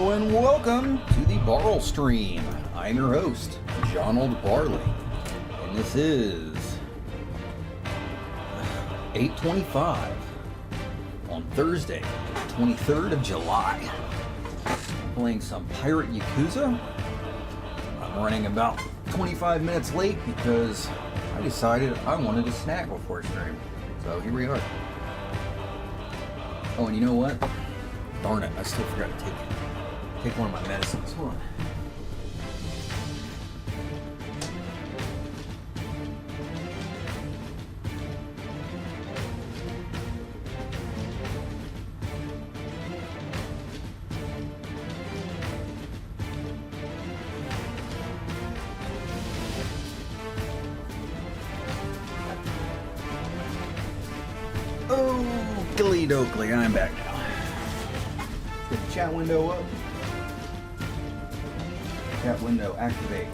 Hello and welcome to the Barlstream. I'm your host, Donald Barley, and this is 8:25 on Thursday, 23rd of July. Playing some Pirate Yakuza. I'm running about 25 minutes late because I decided I wanted a snack before stream. So here we are. Oh, and you know what? Darn it, I still forgot to take one of my medicines. Hold on. Oakley dokley, I'm back now. Get the chat window up. Chat window activate.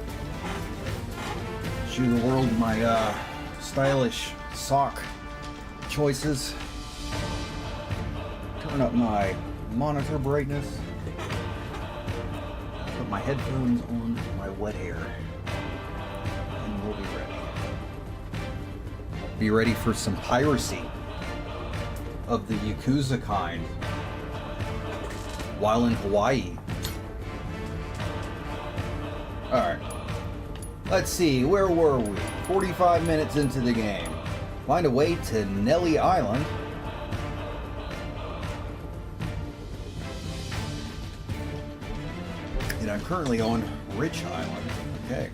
Show the world my stylish sock choices. Turn up my monitor brightness. Put my headphones on my wet hair. And we'll be ready. Be ready for some piracy of the Yakuza kind while in Hawaii. Alright. Let's see, where were we? 45 minutes into the game. Find a way to Nelly Island. And I'm currently on Rich Island. Okay.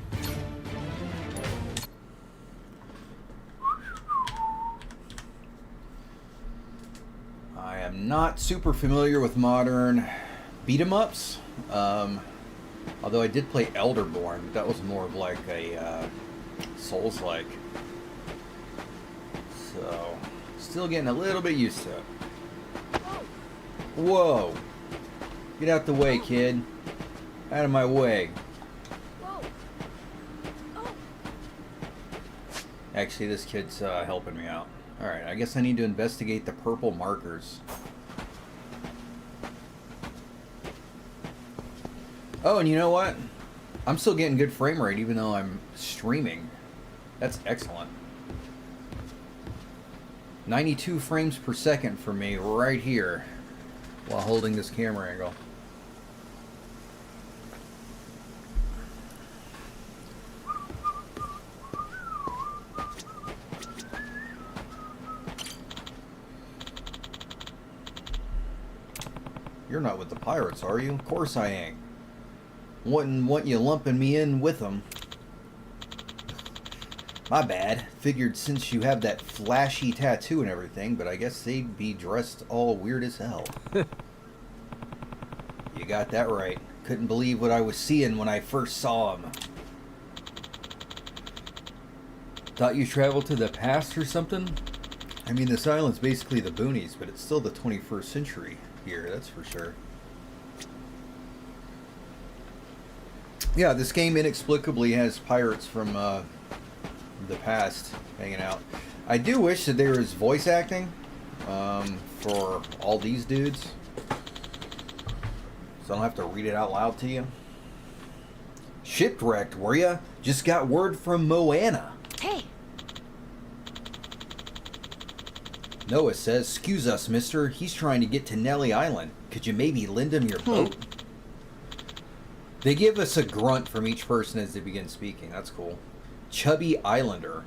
I am not super familiar with modern beat-em-ups. Although I did play Elderborn, but that was more of like a Souls-like. So, still getting a little bit used to it. Whoa! Get out the way, kid. Out of my way. Actually, this kid's helping me out. Alright, I guess I need to investigate the purple markers. Oh, and you know what? I'm still getting good frame rate even though I'm streaming. That's excellent. 92 frames per second for me right here while holding this camera angle. You're not with the pirates, are you? Of course I ain't. Wouldn't want you lumping me in with them. My bad. Figured since you have that flashy tattoo and everything, but I guess they'd be dressed all weird as hell. You got that right. Couldn't believe what I was seeing when I first saw them. Thought you traveled to the past or something? I mean, this island's basically the boonies, but it's still the 21st century here, that's for sure. Yeah, this game inexplicably has pirates from the past hanging out. I do wish that there was voice acting for all these dudes, so I don't have to read it out loud to you. Shipwrecked, were ya? Just got word from Moana. Hey. Noah says, "Excuse us, mister. He's trying to get to Nelly Island. Could you maybe lend him your boat?" They give us a grunt from each person as they begin speaking. That's cool. Chubby Islander.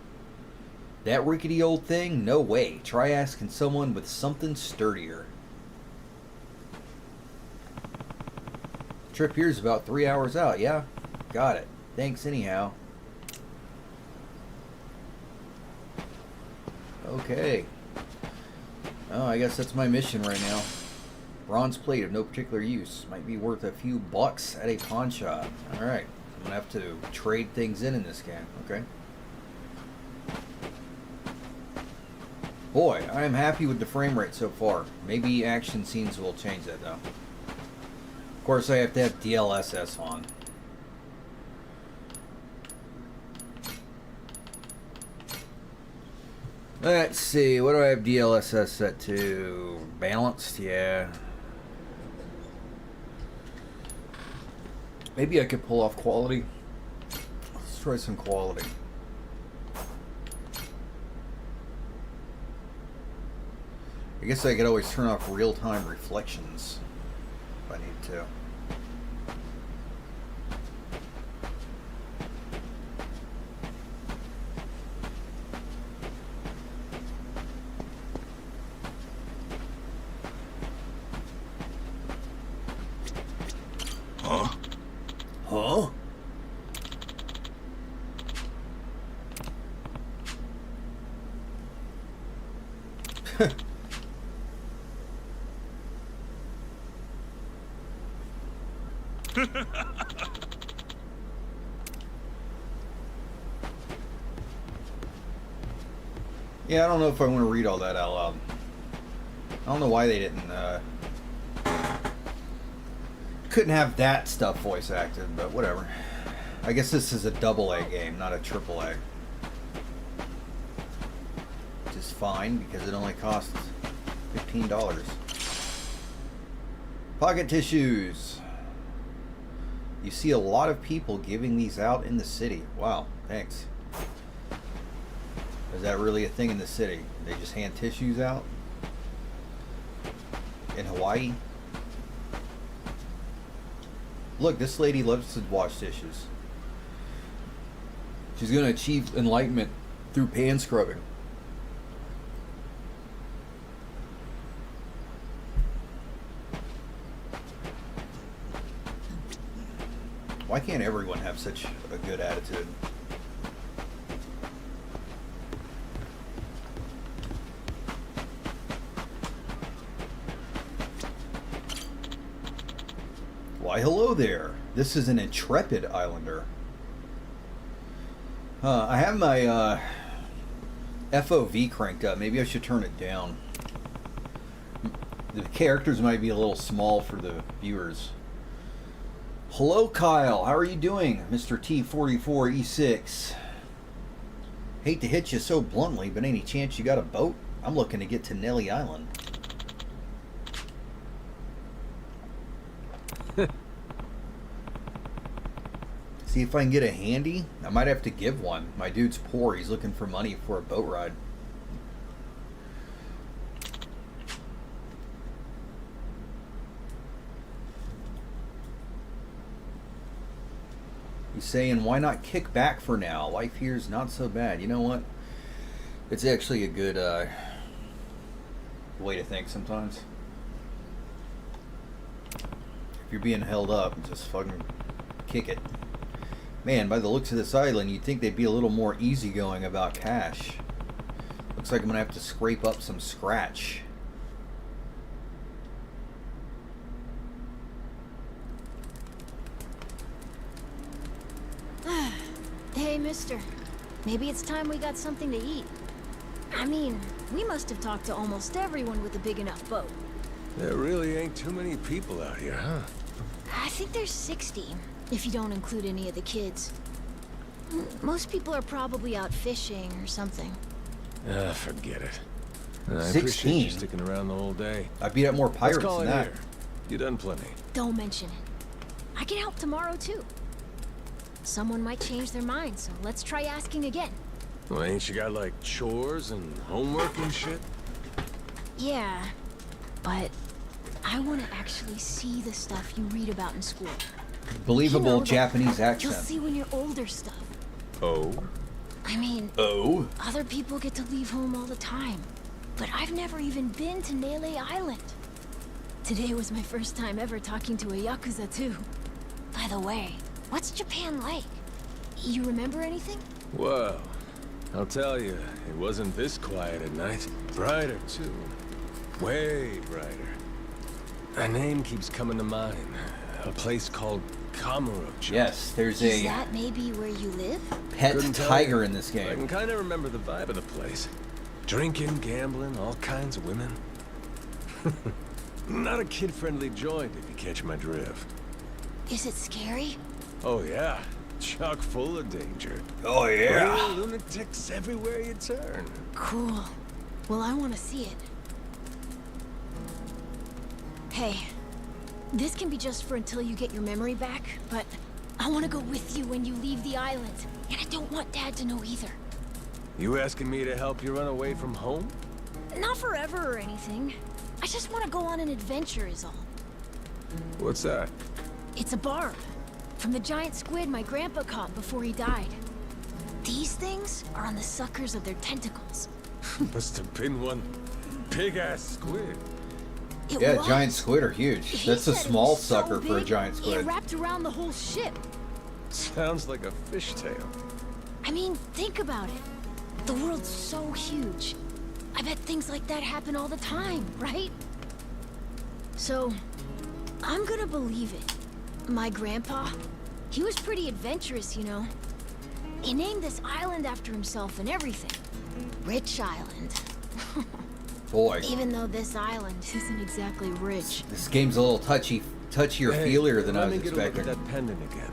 That rickety old thing? No way. Try asking someone with something sturdier. Trip here's about 3 hours out, yeah? Got it. Thanks anyhow. Okay. Oh, I guess that's my mission right now. Bronze plate of no particular use. Might be worth a few bucks at a pawn shop. Alright. I'm gonna have to trade things in this game. Okay. Boy, I am happy with the frame rate so far. Maybe action scenes will change that though. Of course I have to have DLSS on. Let's see, what do I have DLSS set to? Balanced? Yeah. Maybe I could pull off quality. Let's try some quality. I guess I could always turn off real-time reflections if I need to. Huh? Huh? Yeah, I don't know if I want to read all that out loud. I don't know why they didn't, couldn't have that stuff voice acted, but whatever. I guess this is a AA game, not a AAA. Which is fine, because it only costs $15. Pocket tissues. You see a lot of people giving these out in the city. Wow, thanks. Is that really a thing in the city? They just hand tissues out? In Hawaii? Look, this lady loves to wash dishes. She's going to achieve enlightenment through pan scrubbing. Why can't everyone have such a good attitude? Why, hello there. This is an intrepid islander. I have my FOV cranked up. Maybe I should turn it down. The characters might be a little small for the viewers. Hello, Kyle. How are you doing, Mr. T44E6? Hate to hit you so bluntly, but any chance you got a boat? I'm looking to get to Nelly Island. See if I can get a handy. I might have to give one. My dude's poor. He's looking for money for a boat ride. He's saying, why not kick back for now? Life here's not so bad. You know what? It's actually a good way to think sometimes. If you're being held up, just fucking kick it. Man, by the looks of this island, you'd think they'd be a little more easygoing about cash. Looks like I'm gonna have to scrape up some scratch. Hey, mister. Maybe it's time we got something to eat. I mean, we must have talked to almost everyone with a big enough boat. There really ain't too many people out here, huh? I think there's 60, if you don't include any of the kids. Most people are probably out fishing or something. Ah, forget it. I 16? appreciate you sticking around the whole day. I beat up more pirates Let's call than it that. here. You done plenty. Don't mention it. I can help tomorrow, too. Someone might change their mind, so let's try asking again. Well, ain't you got, like, chores and homework and shit? Yeah, but I want to actually see the stuff you read about in school. Believable You know, Japanese You'll accent. see when you're older stuff. Oh? I mean, Oh? other people get to leave home all the time, but I've never even been to Nele Island. Today was my first time ever talking to a Yakuza, too. By the way, what's Japan like? You remember anything? Well, I'll tell you, it wasn't this quiet at night. Brighter, too. Way brighter. A name keeps coming to mind. A place called Kamurocho. Yes, there's Is a that maybe where you live? pet Couldn't tell tiger you. in this I can game. kind of remember the vibe of the place. Drinking, gambling, all kinds of women. Not a kid-friendly joint, if you catch my drift. Is it scary? Oh yeah, chock full of danger. Oh Real lunatics everywhere you turn. Cool. Well, I want to see it. Hey, this can be just for until you get your memory back, but I want to go with you when you leave the island. And I don't want Dad to know either. You asking me to help you run away from home? Not forever or anything. I just want to go on an adventure is all. What's that? It's a barb. From the giant squid my grandpa caught before he died. These things are on the suckers of their tentacles. Must have been one big-ass squid. Yeah, giant squid are huge. That's a small sucker for a giant It squid. wrapped around the whole ship. Sounds like a fishtail. I mean, think about it. The world's so huge. I bet things like that happen all the time, right? So, I'm gonna believe it. My grandpa, he was pretty adventurous, you know. He named this island after himself and everything. Rich Island. Boy, Even though this island isn't exactly rich. this game's a little touchier feelier than I was expecting. Let me get a look at that pendant again.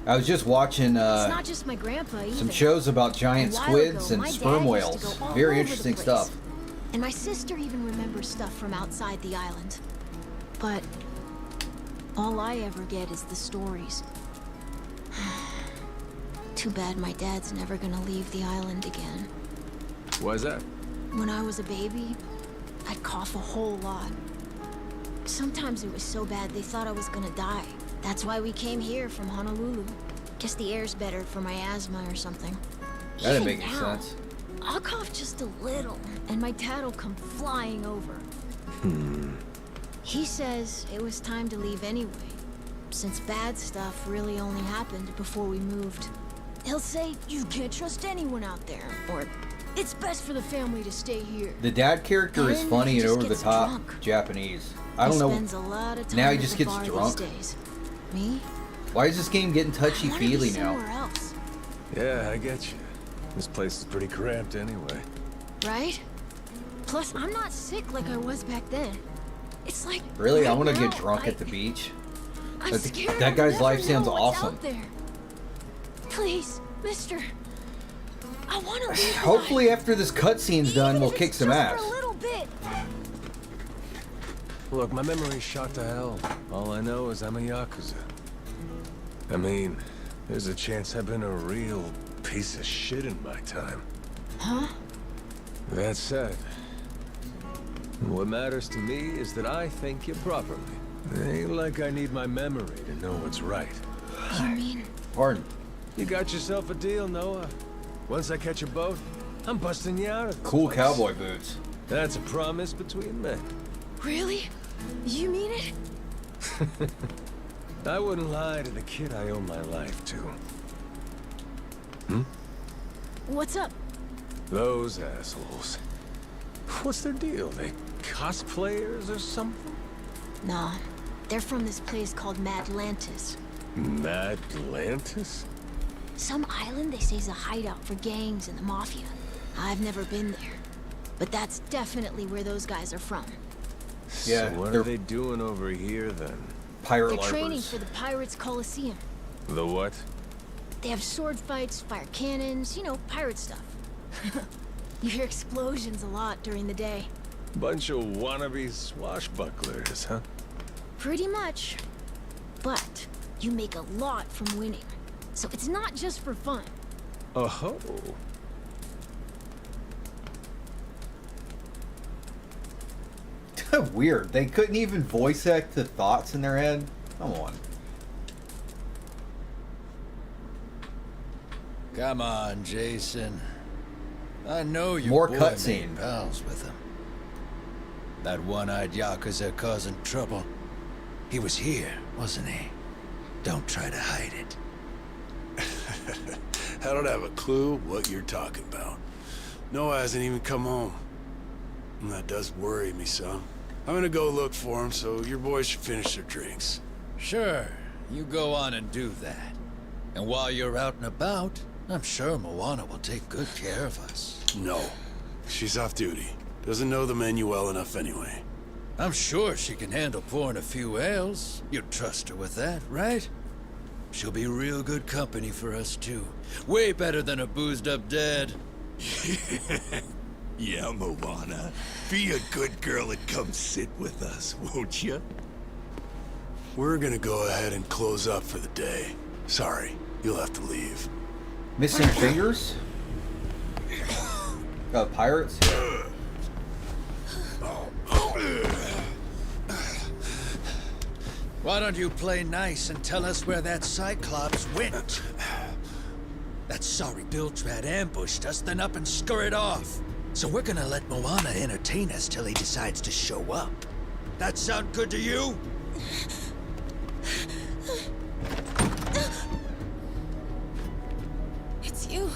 I was just watching It's not just my grandpa either. some shows about giant A while squids ago, and my sperm dad used whales. to go all Very over interesting the place. stuff. And my sister even remembers stuff from outside the island. But all I ever get is the stories. Too bad my dad's never gonna leave the island again. Why's that? When I was a baby, I'd cough a whole lot. Sometimes it was so bad they thought I was gonna die. That's why we came here from Honolulu. Guess the air's better for my asthma or something. That didn't Even make any now, sense. I'll cough just a little, and my dad'll come flying over. He says it was time to leave anyway, since bad stuff really only happened before we moved. He'll say, you can't trust anyone out there, or it's best for the family to stay here. The dad character is And funny he and just over the gets top drunk. Japanese. I don't He know. spends a lot of time Now he at just the gets bar drunk. these days. Me? Why is this game getting I wanna be touchy-feely now? somewhere else, Yeah, I get you. This place is pretty cramped anyway. right? Plus, I'm not sick like I was back then. It's like Really? I right want to now, get drunk at the beach. I'm That- scared that I'll guy's never life sounds know what's awesome. out there. Please, mister. I want to leave. Hopefully after this cutscene's done, we'll kick some ass. For a little bit. Look, my memory's shot to hell. All I know is I'm a Yakuza. I mean, there's a chance I've been a real piece of shit in my time. Huh? That said, what matters to me is that I think you properly. Ain't like I need my memory to know what's right. You mean? Pardon. You got yourself a deal, Noah. Once I catch a boat, I'm busting you out of this Cool place. cowboy boots. That's a promise between men. Really? You mean it? I wouldn't lie to the kid I owe my life to. What's up? Those assholes. What's their deal? They cosplayers or something? Nah, they're from this place called Madlantis. Madlantis? Some island they say is a hideout for gangs and the mafia. I've never been there, but that's definitely where those guys are from. Yeah, So what they're are they doing over here then? pirate They're training larpers. for the Pirates Coliseum. The what? They have sword fights, fire cannons, you know, pirate stuff. You hear explosions a lot during the day. Bunch of wannabe swashbucklers, huh? Pretty much. But you make a lot from winning. So it's not just for fun. Oh. Weird. They couldn't even voice act the thoughts in their head. Come on. Come on, Jason. I know you More boy cutscene. made pals with him. That one-eyed Yakuza causing trouble. He was here, wasn't he? Don't try to hide it. I don't have a clue what you're talking about. Noah hasn't even come home. And that does worry me some. I'm gonna go look for him, so your boys should finish their drinks. Sure, you go on and do that. And while you're out and about, I'm sure Moana will take good care of us. No. She's off duty. Doesn't know the menu well enough anyway. I'm sure she can handle pouring a few ales. You'd trust her with that, right? She'll be real good company for us, too. Way better than a boozed-up dad. Yeah, Moana. Be a good girl and come sit with us, won't you? we're gonna go ahead and close up for the day. Sorry, you'll have to leave. Missing fingers? Pirates? Why don't you play nice and tell us where that Cyclops went? That sorry Biltrad ambushed us, then up and scurried off. So we're gonna let Moana entertain us till he decides to show up. That sound good to you? It's you.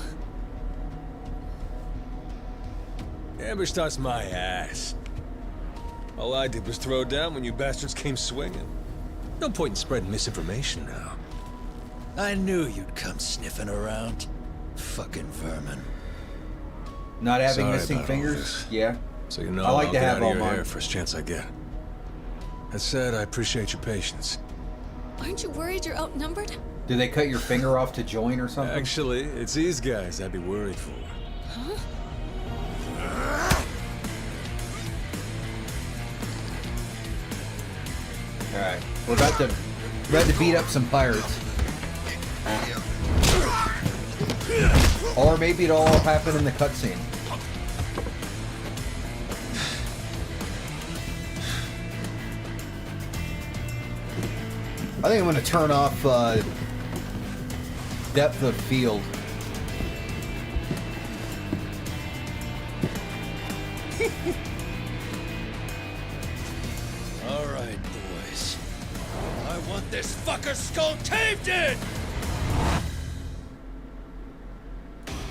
Ambushed us my ass. All I did was throw down when you bastards came swinging. No point in spreading misinformation now. I knew you'd come sniffing around. Fucking vermin. Not having Sorry missing about all fingers? this. Yeah. So you know I like I'll to get have out of all your mine. hair first chance I get. That said, I appreciate your patience. Aren't you worried you're outnumbered? Do they cut your finger off to join or something? Actually, it's these guys I'd be worried for. Alright. We're about to beat up some pirates. Or maybe it'll all happen in the cutscene. I think I'm going to turn off depth of field. All right, boys. I want this fucker skull caved in!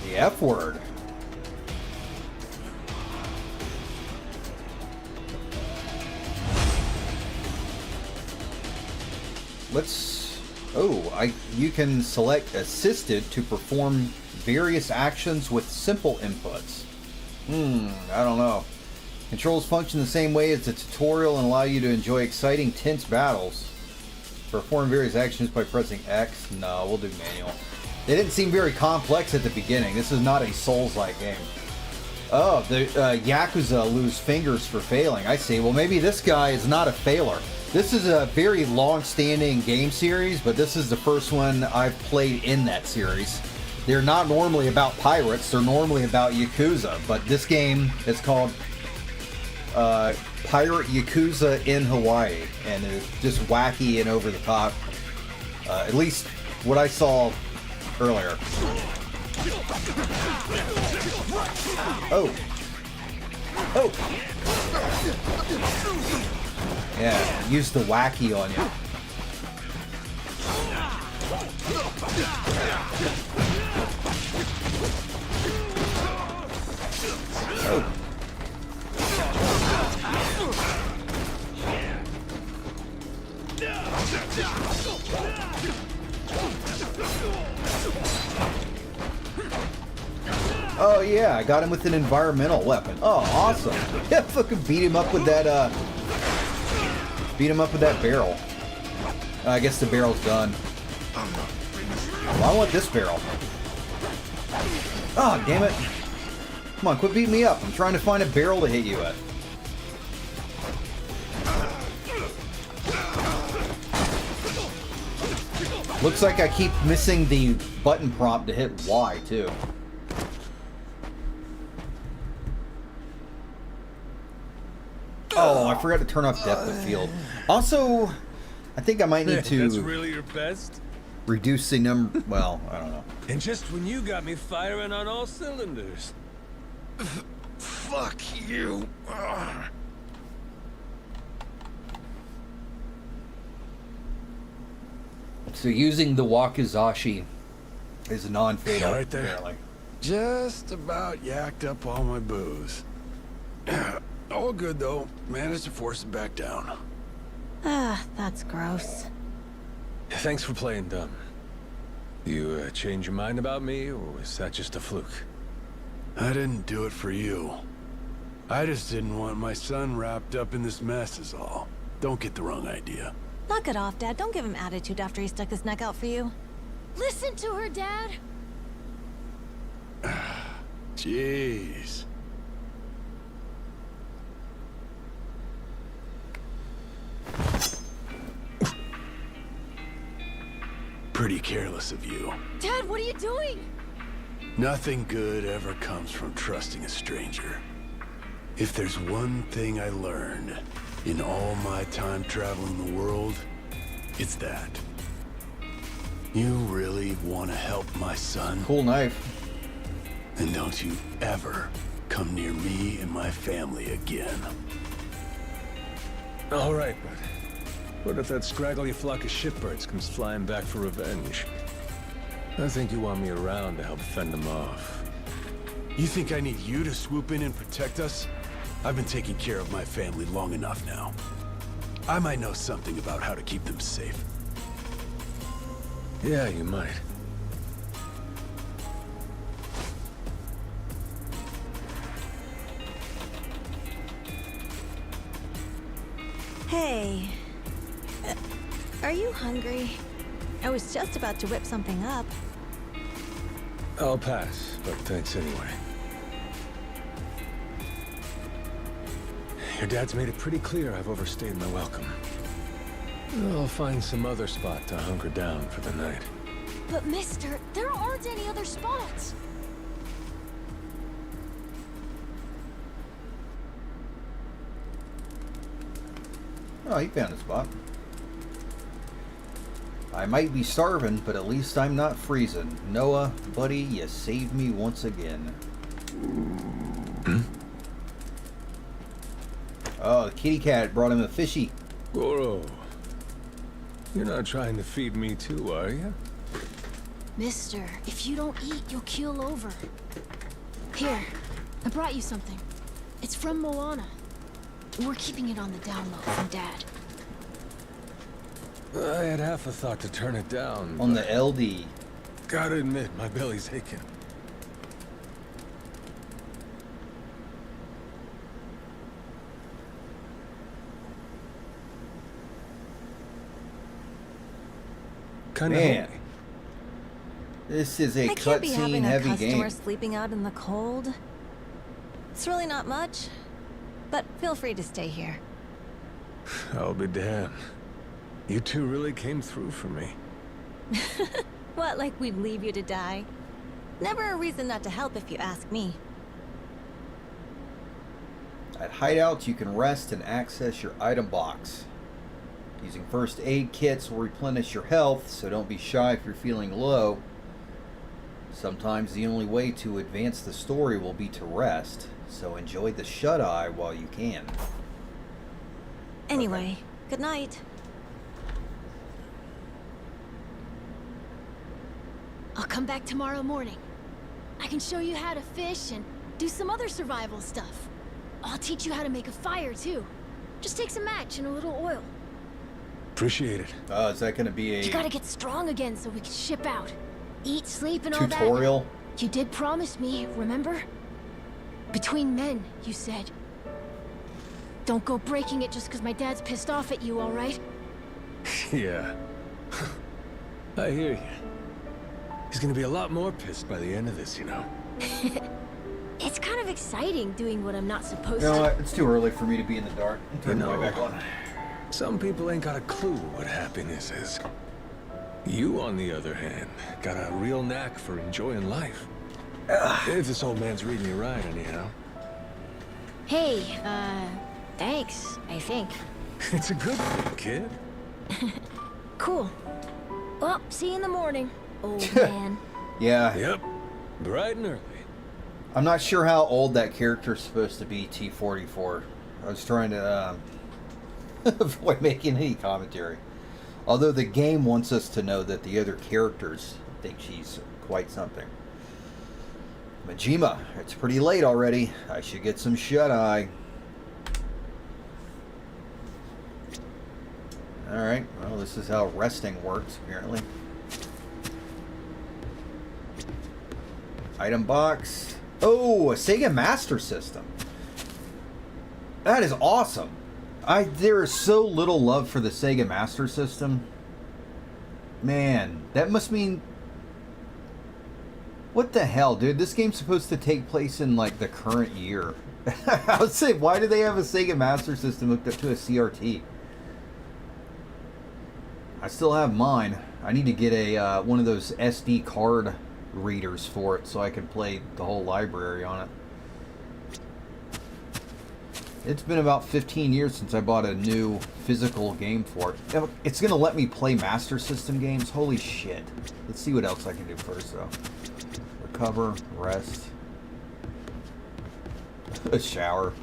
The F word. Let's... Oh, you can select assisted to perform various actions with simple inputs. I don't know. Controls function the same way as the tutorial and allow you to enjoy exciting, tense battles. Perform various actions by pressing X. No, we'll do manual. They didn't seem very complex at the beginning. This is not a Souls-like game. Oh, the Yakuza lose fingers for failing. I see. Well, maybe this guy is not a failer. This is a very long-standing game series, but this is the first one I've played in that series. They're not normally about pirates. They're normally about Yakuza, but this game is called Pirate Yakuza in Hawaii, and it's just wacky and over the top. At least what I saw earlier. Oh. Oh. Yeah, use the wacky on you. Oh. Oh yeah, I got him with an environmental weapon. Oh, awesome. Yeah, fucking beat him up with that, barrel. I guess the barrel's done. Well, I want this barrel. Oh, damn it. Come on, quit beating me up. I'm trying to find a barrel to hit you with. Looks like I keep missing the button prompt to hit Y, too. Oh, I forgot to turn off depth of field. Also, I think I might need to That's really your best? reduce the number. Well, I don't know. And just when you got me firing on all cylinders. Fuck you. So using the wakizashi is non-fatal, Right there. apparently. Just about yacked up all my booze. All good, though. Managed to force it back down. Ah, that's gross. Thanks for playing dumb. You change your mind about me, or was that just a fluke? I didn't do it for you. I just didn't want my son wrapped up in this mess is all. Don't get the wrong idea. Knock it off, Dad. Don't give him attitude after he stuck his neck out for you. Listen to her, Dad. Jeez. Pretty careless of you. Dad, what are you doing? Nothing good ever comes from trusting a stranger. If there's one thing I learned in all my time traveling the world, it's that. You really want to help my son? Cool knife. And don't you ever come near me and my family again. All right, but what if that scraggly flock of shitbirds comes flying back for revenge? I think you want me around to help fend them off. You think I need you to swoop in and protect us? I've been taking care of my family long enough now. I might know something about how to keep them safe. Yeah, you might. Hey. Are you hungry? I was just about to whip something up. I'll pass, but thanks anyway. Your dad's made it pretty clear I've overstayed my welcome. I'll find some other spot to hunker down for the night. But mister, there aren't any other spots. Oh, he found a spot. I might be starving, but at least I'm not freezing. Noah, buddy, you saved me once again. Oh, the kitty cat brought him a fishy. Goro, you're not trying to feed me too, are you? Mister, if you don't eat, you'll keel over. Here, I brought you something. It's from Moana. We're keeping it on the down low from Dad. I had half a thought to turn it down. On the but LD. gotta admit, my belly's aching. Kinda Man. hungry. This is a I can't be having cutscene a heavy customer game. sleeping out in the cold. It's really not much, but feel free to stay here. I'll be damned. You two really came through for me. What, like we'd leave you to die? Never a reason not to help if you ask me. At hideouts, you can rest and access your item box. Using first aid kits will replenish your health, so don't be shy if you're feeling low. Sometimes the only way to advance the story will be to rest, so enjoy the shut-eye while you can. Anyway, good night. I'll come back tomorrow morning. I can show you how to fish and do some other survival stuff. I'll teach you how to make a fire, too. Just take some match and a little oil. Appreciate it. Is that going to be You gotta a get strong again so we can ship out. Eat, sleep, and all that. tutorial? You did promise me, remember? Between men, you said. Don't go breaking it just because my dad's pissed off at you, all right? Yeah. I hear you. He's gonna be a lot more pissed by the end of this, you know. It's kind of exciting doing what I'm not supposed You know to. what? It's too early for me to be in the dark. Turn the No. light back on. Some people ain't got a clue what happiness is. You, on the other hand, got a real knack for enjoying life. If this old man's reading you right, anyhow. Hey, thanks, I think. It's a good thing, kid. Cool. Well, see you in the morning, old man. Yeah, Yep. Bright and early. I'm not sure how old that character's supposed to be, T-44. I was trying to avoid making any commentary. Although the game wants us to know that the other characters think she's quite something. Majima, it's pretty late already. I should get some shut-eye. Alright, well, this is how resting works, apparently. Item box. Oh, a Sega Master System. That is awesome. There is so little love for the Sega Master System. Man, that must mean... What the hell, dude? This game's supposed to take place in, like, the current year. I would say, why do they have a Sega Master System hooked up to a CRT? I still have mine. I need to get a one of those SD card readers for it so I can play the whole library on it. It's been about 15 years since I bought a new physical game for it. It's going to let me play Master System games. Holy shit. Let's see what else I can do first, though. Recover, rest. A shower.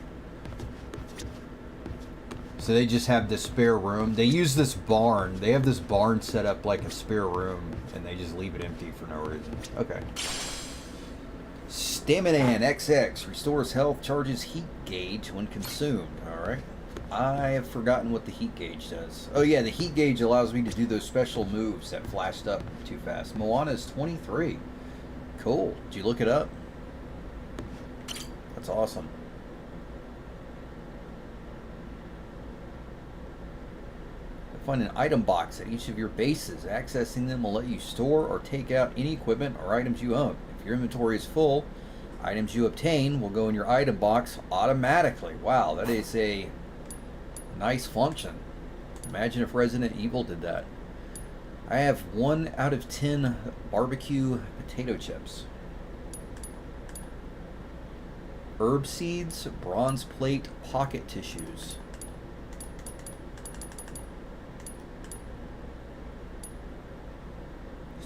So they just have this spare room. They use this barn. They have this barn set up like a spare room, and they just leave it empty for no reason. Okay. Staminan XX restores health, charges heat gauge when consumed. Alright. I have forgotten what the heat gauge does. Oh yeah, the heat gauge allows me to do those special moves that flashed up too fast. Moana is 23. Cool. Did you look it up? That's awesome. Find an item box at each of your bases. Accessing them will let you store or take out any equipment or items you own. If your inventory is full, items you obtain will go in your item box automatically. Wow, that is a nice function. Imagine if Resident Evil did that. I have 1 out of 10 barbecue potato chips. Herb seeds, bronze plate, pocket tissues.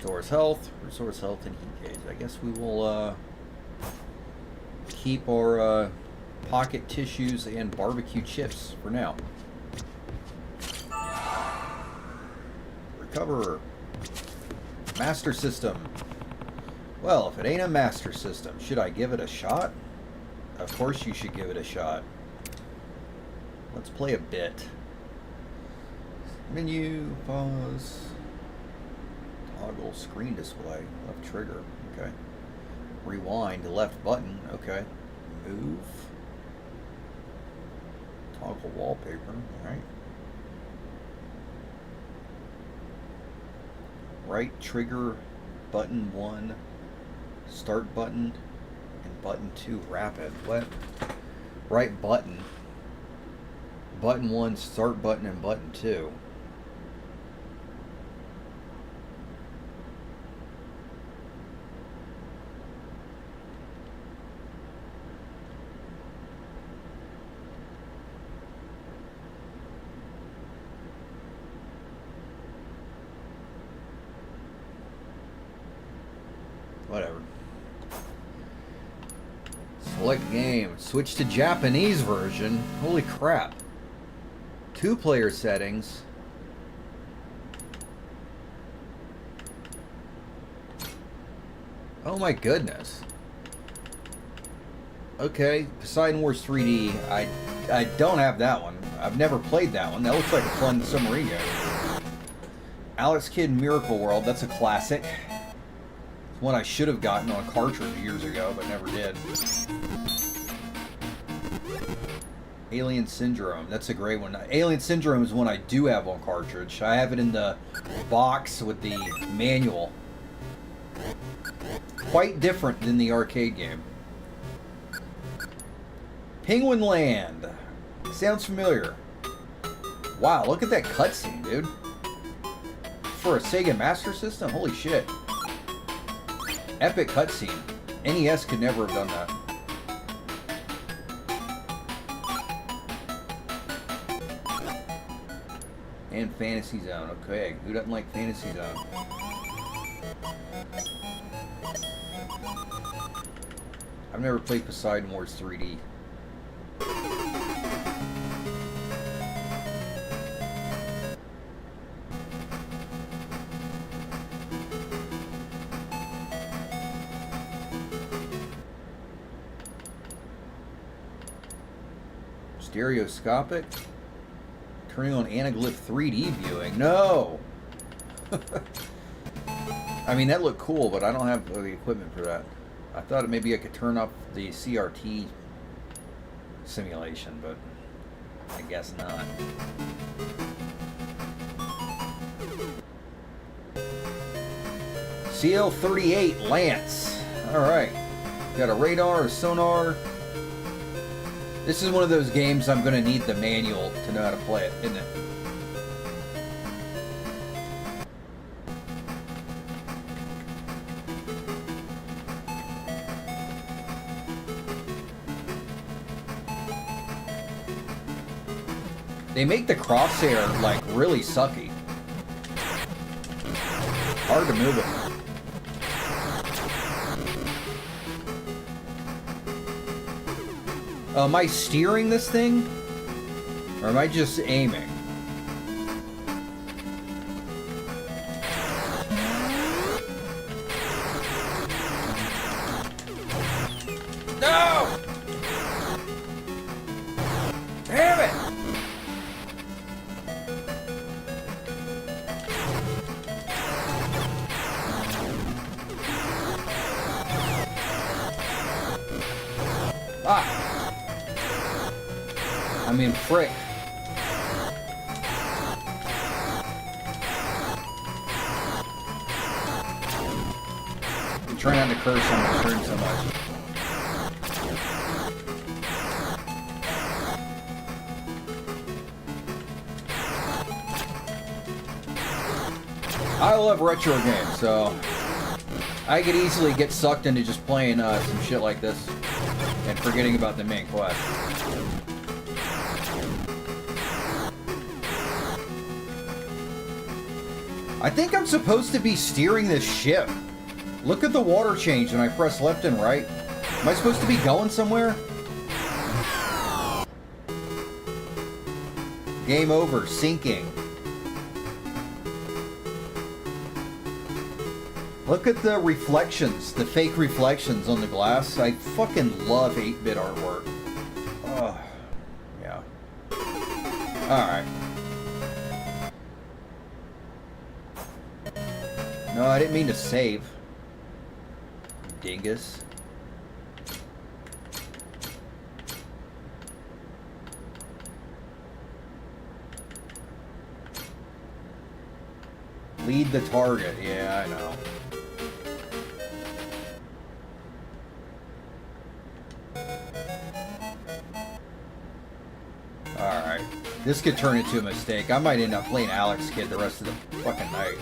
Restores health and heat gauge. I guess we will keep our pocket tissues and barbecue chips for now. Recover. Master System. Well, if it ain't a Master System, should I give it a shot? Of course you should give it a shot. Let's play a bit. Menu, pause. Toggle screen display, left trigger, okay. Rewind, left button, okay. Move. Toggle wallpaper, alright. Right trigger, button 1, start button, and button 2, rapid. What? Right button. Button 1, start button, and button 2. Whatever. Select game. Switch to Japanese version. Holy crap. 2-player settings. Oh my goodness. Okay, Poseidon Wars 3D. I don't have that one. I've never played that one. That looks like a fun submarine game. Alex Kidd Miracle World. That's a classic. One I should have gotten on a cartridge years ago, but never did. Alien Syndrome. That's a great one. Alien Syndrome is one I do have on cartridge. I have it in the box with the manual. Quite different than the arcade game. Penguin Land. Sounds familiar. Wow, look at that cutscene, dude. For a Sega Master System? Holy shit. Epic cutscene. NES could never have done that. And Fantasy Zone. Okay, who doesn't like Fantasy Zone? I've never played Poseidon Wars 3D. Stereoscopic. Turning on anaglyph 3D viewing. No! I mean, that looked cool, but I don't have the equipment for that. I thought maybe I could turn up the CRT simulation, but I guess not. CL-38 Lance. Alright. Got a radar, a sonar. This is one of those games I'm going to need the manual to know how to play it, isn't it? They make the crosshair, like, really sucky. Hard to move it. Am I steering this thing? Or am I just aiming? No! Damn it! Ah! I mean, frick. I'm trying not to curse on my stream so much. I love retro games, so I could easily get sucked into just playing some shit like this and forgetting about the main quest. I think I'm supposed to be steering this ship. Look at the water change when I press left and right. Am I supposed to be going somewhere? Game over. Sinking. Look at the reflections, the fake reflections on the glass. I fucking love 8-bit artwork. Oh, yeah. Alright. No, I didn't mean to save. Dingus. Lead the target. Yeah, I know. Alright. This could turn into a mistake. I might end up playing Alex Kidd the rest of the fucking night.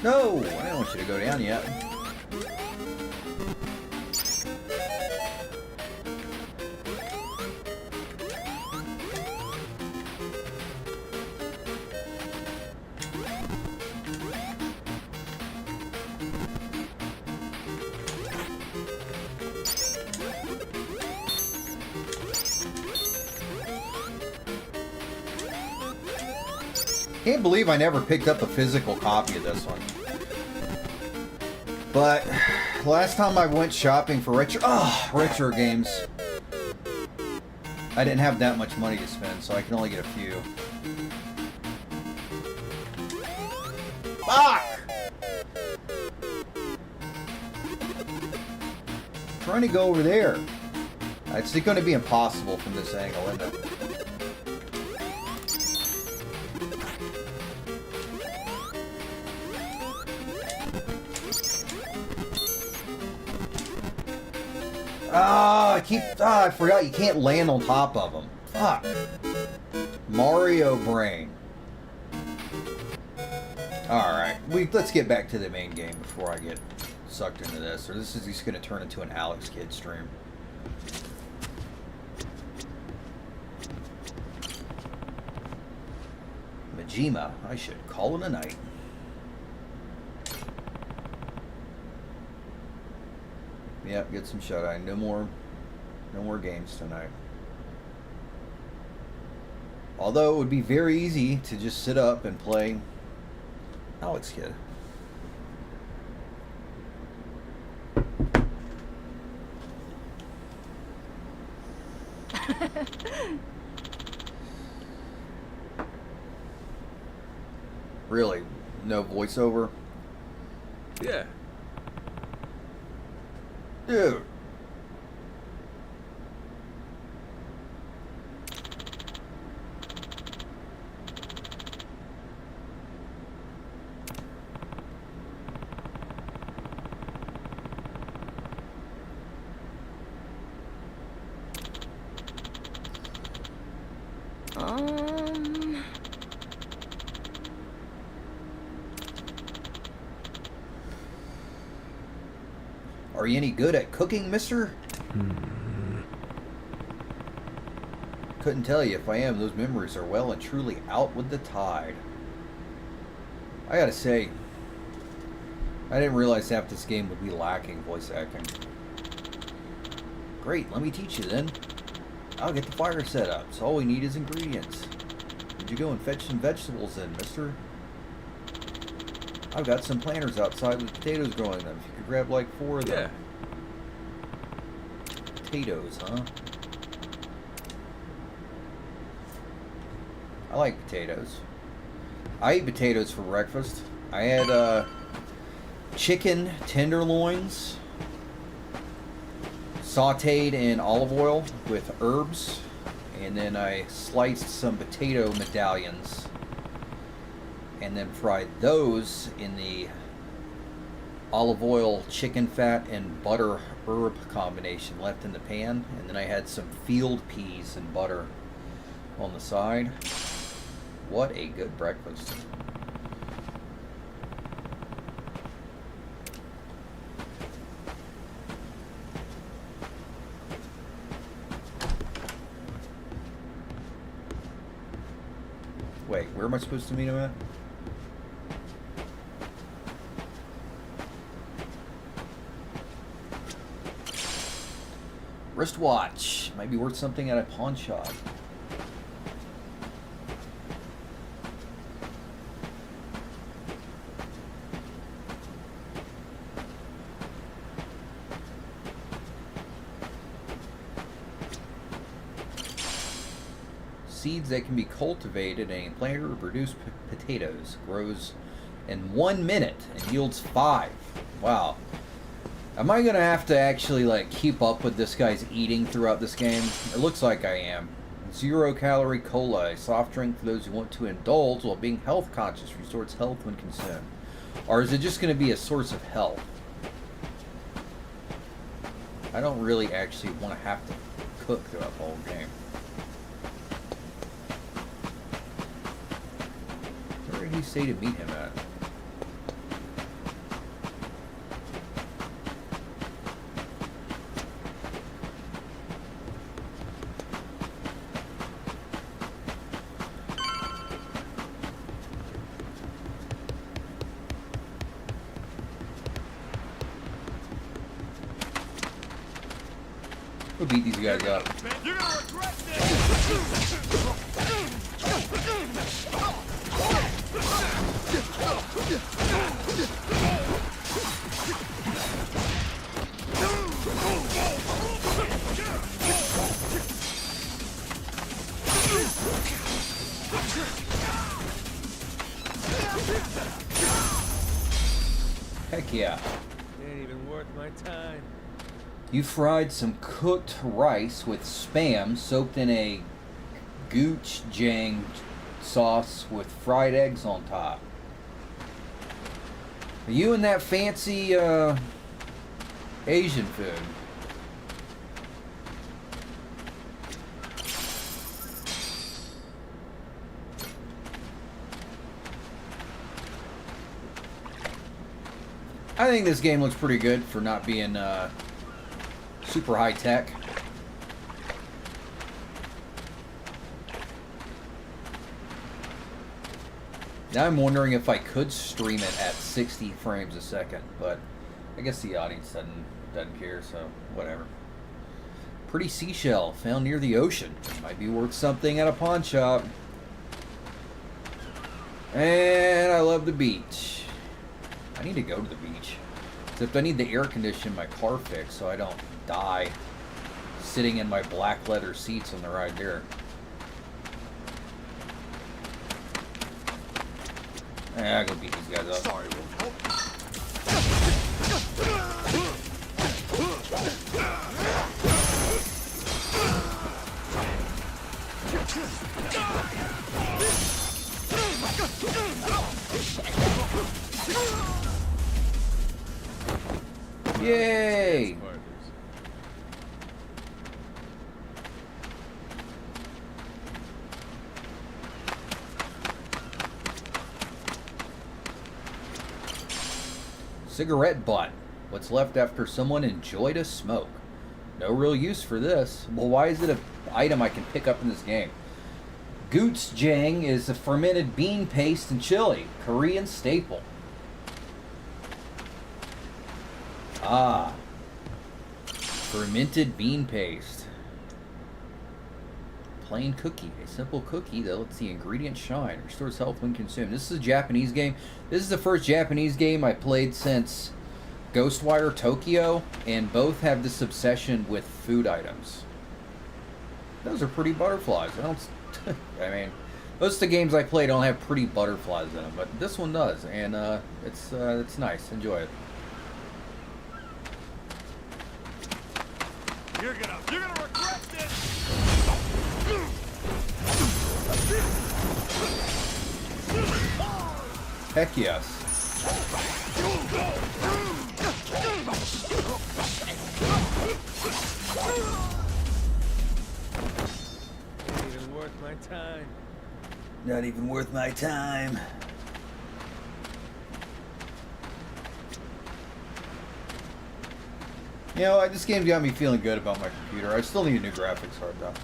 No! I don't want you to go down yet. Can't believe I never picked up a physical copy of this one. But last time I went shopping for retro games, I didn't have that much money to spend, so I can only get a few. Fuck! I'm trying to go over there. It's going to be impossible from this angle, isn't it? I forgot you can't land on top of them. Fuck. Mario brain. Alright, let's get back to the main game before I get sucked into this, or this is just going to turn into an Alex Kidd stream. Majima, I should call it a night. Yep, get some shut-eye. No more games tonight. Although it would be very easy to just sit up and play Alex Kidd. Really? No voiceover? Yeah. Dude. Are you any good at cooking, mister? Couldn't tell you if I am. Those memories are well and truly out with the tide. I gotta say, I didn't realize half this game would be lacking voice acting. Great, let me teach you then. I'll get the fire set up, so all we need is ingredients. Would you go and fetch some vegetables then, mister? I've got some planters outside with potatoes growing them. If you could grab like 4 of them. Yeah. Potatoes, huh? I like potatoes. I eat potatoes for breakfast. I had chicken tenderloins sauteed in olive oil with herbs, and then I sliced some potato medallions and then fried those in the olive oil, chicken fat, and butter herb combination left in the pan, and then I had some field peas and butter on the side. What a good breakfast. Wait, where am I supposed to meet him at? Wristwatch. Might be worth something at a pawn shop. Seeds that can be cultivated in a planter to produce potatoes. Grows in 1 minute and yields 5. Wow. Am I gonna have to actually like keep up with this guy's eating throughout this game? It looks like I am. 0-calorie cola, a soft drink for those who want to indulge while being health conscious, restores health when consumed. Or is it just gonna be a source of health? I don't really actually want to have to cook throughout the whole game. Where did he say to meet him at? We'll beat these guys up. You're gonna regret this! Heck yeah. Ain't even worth my time. You fried some cooked rice with spam soaked in a gochujang sauce with fried eggs on top. Are you in that fancy Asian food? I think this game looks pretty good for not being super high tech. Now I'm wondering if I could stream it at 60 frames a second, but I guess the audience doesn't care, so whatever. Pretty seashell found near the ocean. Might be worth something at a pawn shop. And I love the beach. I need to go to the beach. Except I need the air condition in my car fixed so I don't die sitting in my black leather seats on the ride there. I go beat these guys up. Sorry, Yay! Cigarette butt. What's left after someone enjoyed a smoke. No real use for this. Well, why is it an item I can pick up in this game? Gochujang is a fermented bean paste and chili. Korean staple. Ah. Fermented bean paste. Plain cookie. A simple cookie that lets the ingredients shine. Restores health when consumed. This is a Japanese game. This is the first Japanese game I played since Ghostwire Tokyo, and both have this obsession with food items. Those are pretty butterflies. I don't... I mean, most of the games I play don't have pretty butterflies in them, but this one does, and it's nice. Enjoy it. You're gonna regret this! Heck yes. Ain't even worth my time. Not even worth my time. You know, this game got me feeling good about my computer. I still need a new graphics card, though.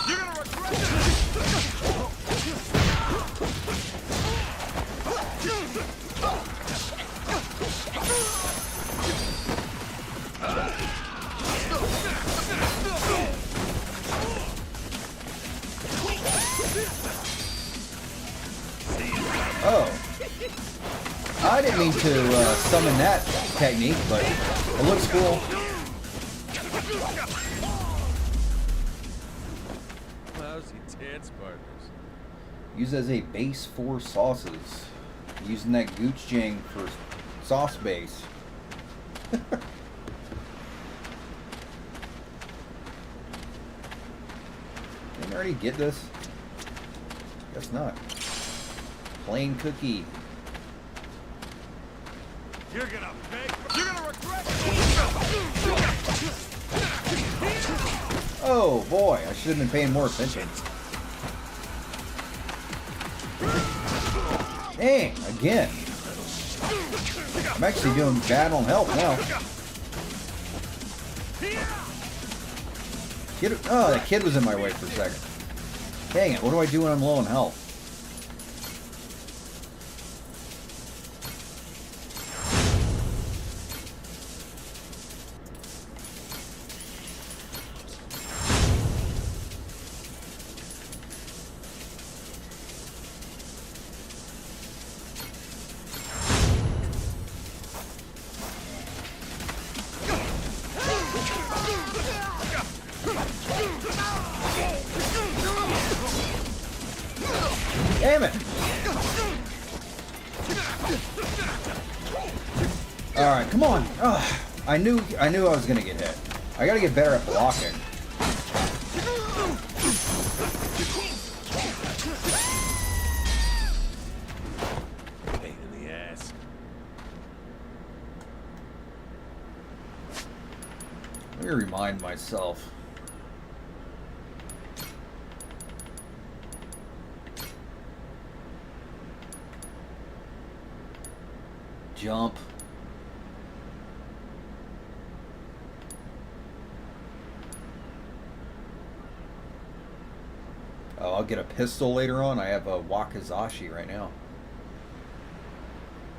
You're gonna regret this! Oh. I didn't mean to summon that technique, but it looks cool. Lousy dance partners. Used as a base for sauces. Using that gochujang for sauce base. Didn't I already get this? Guess not. Plain cookie. You're gonna beg. You're gonna regret Oh boy, I should have been paying more attention. Dang, again. I'm actually doing bad on health now. Oh, that kid was in my way for a second. Dang it, what do I do when I'm low on health? Damn it! Alright, come on. Ugh. I knew I was gonna get hit. I gotta get better at blocking. Pain in the ass. Let me remind myself. Jump. Oh, I'll get a pistol later on. I have a Wakizashi right now.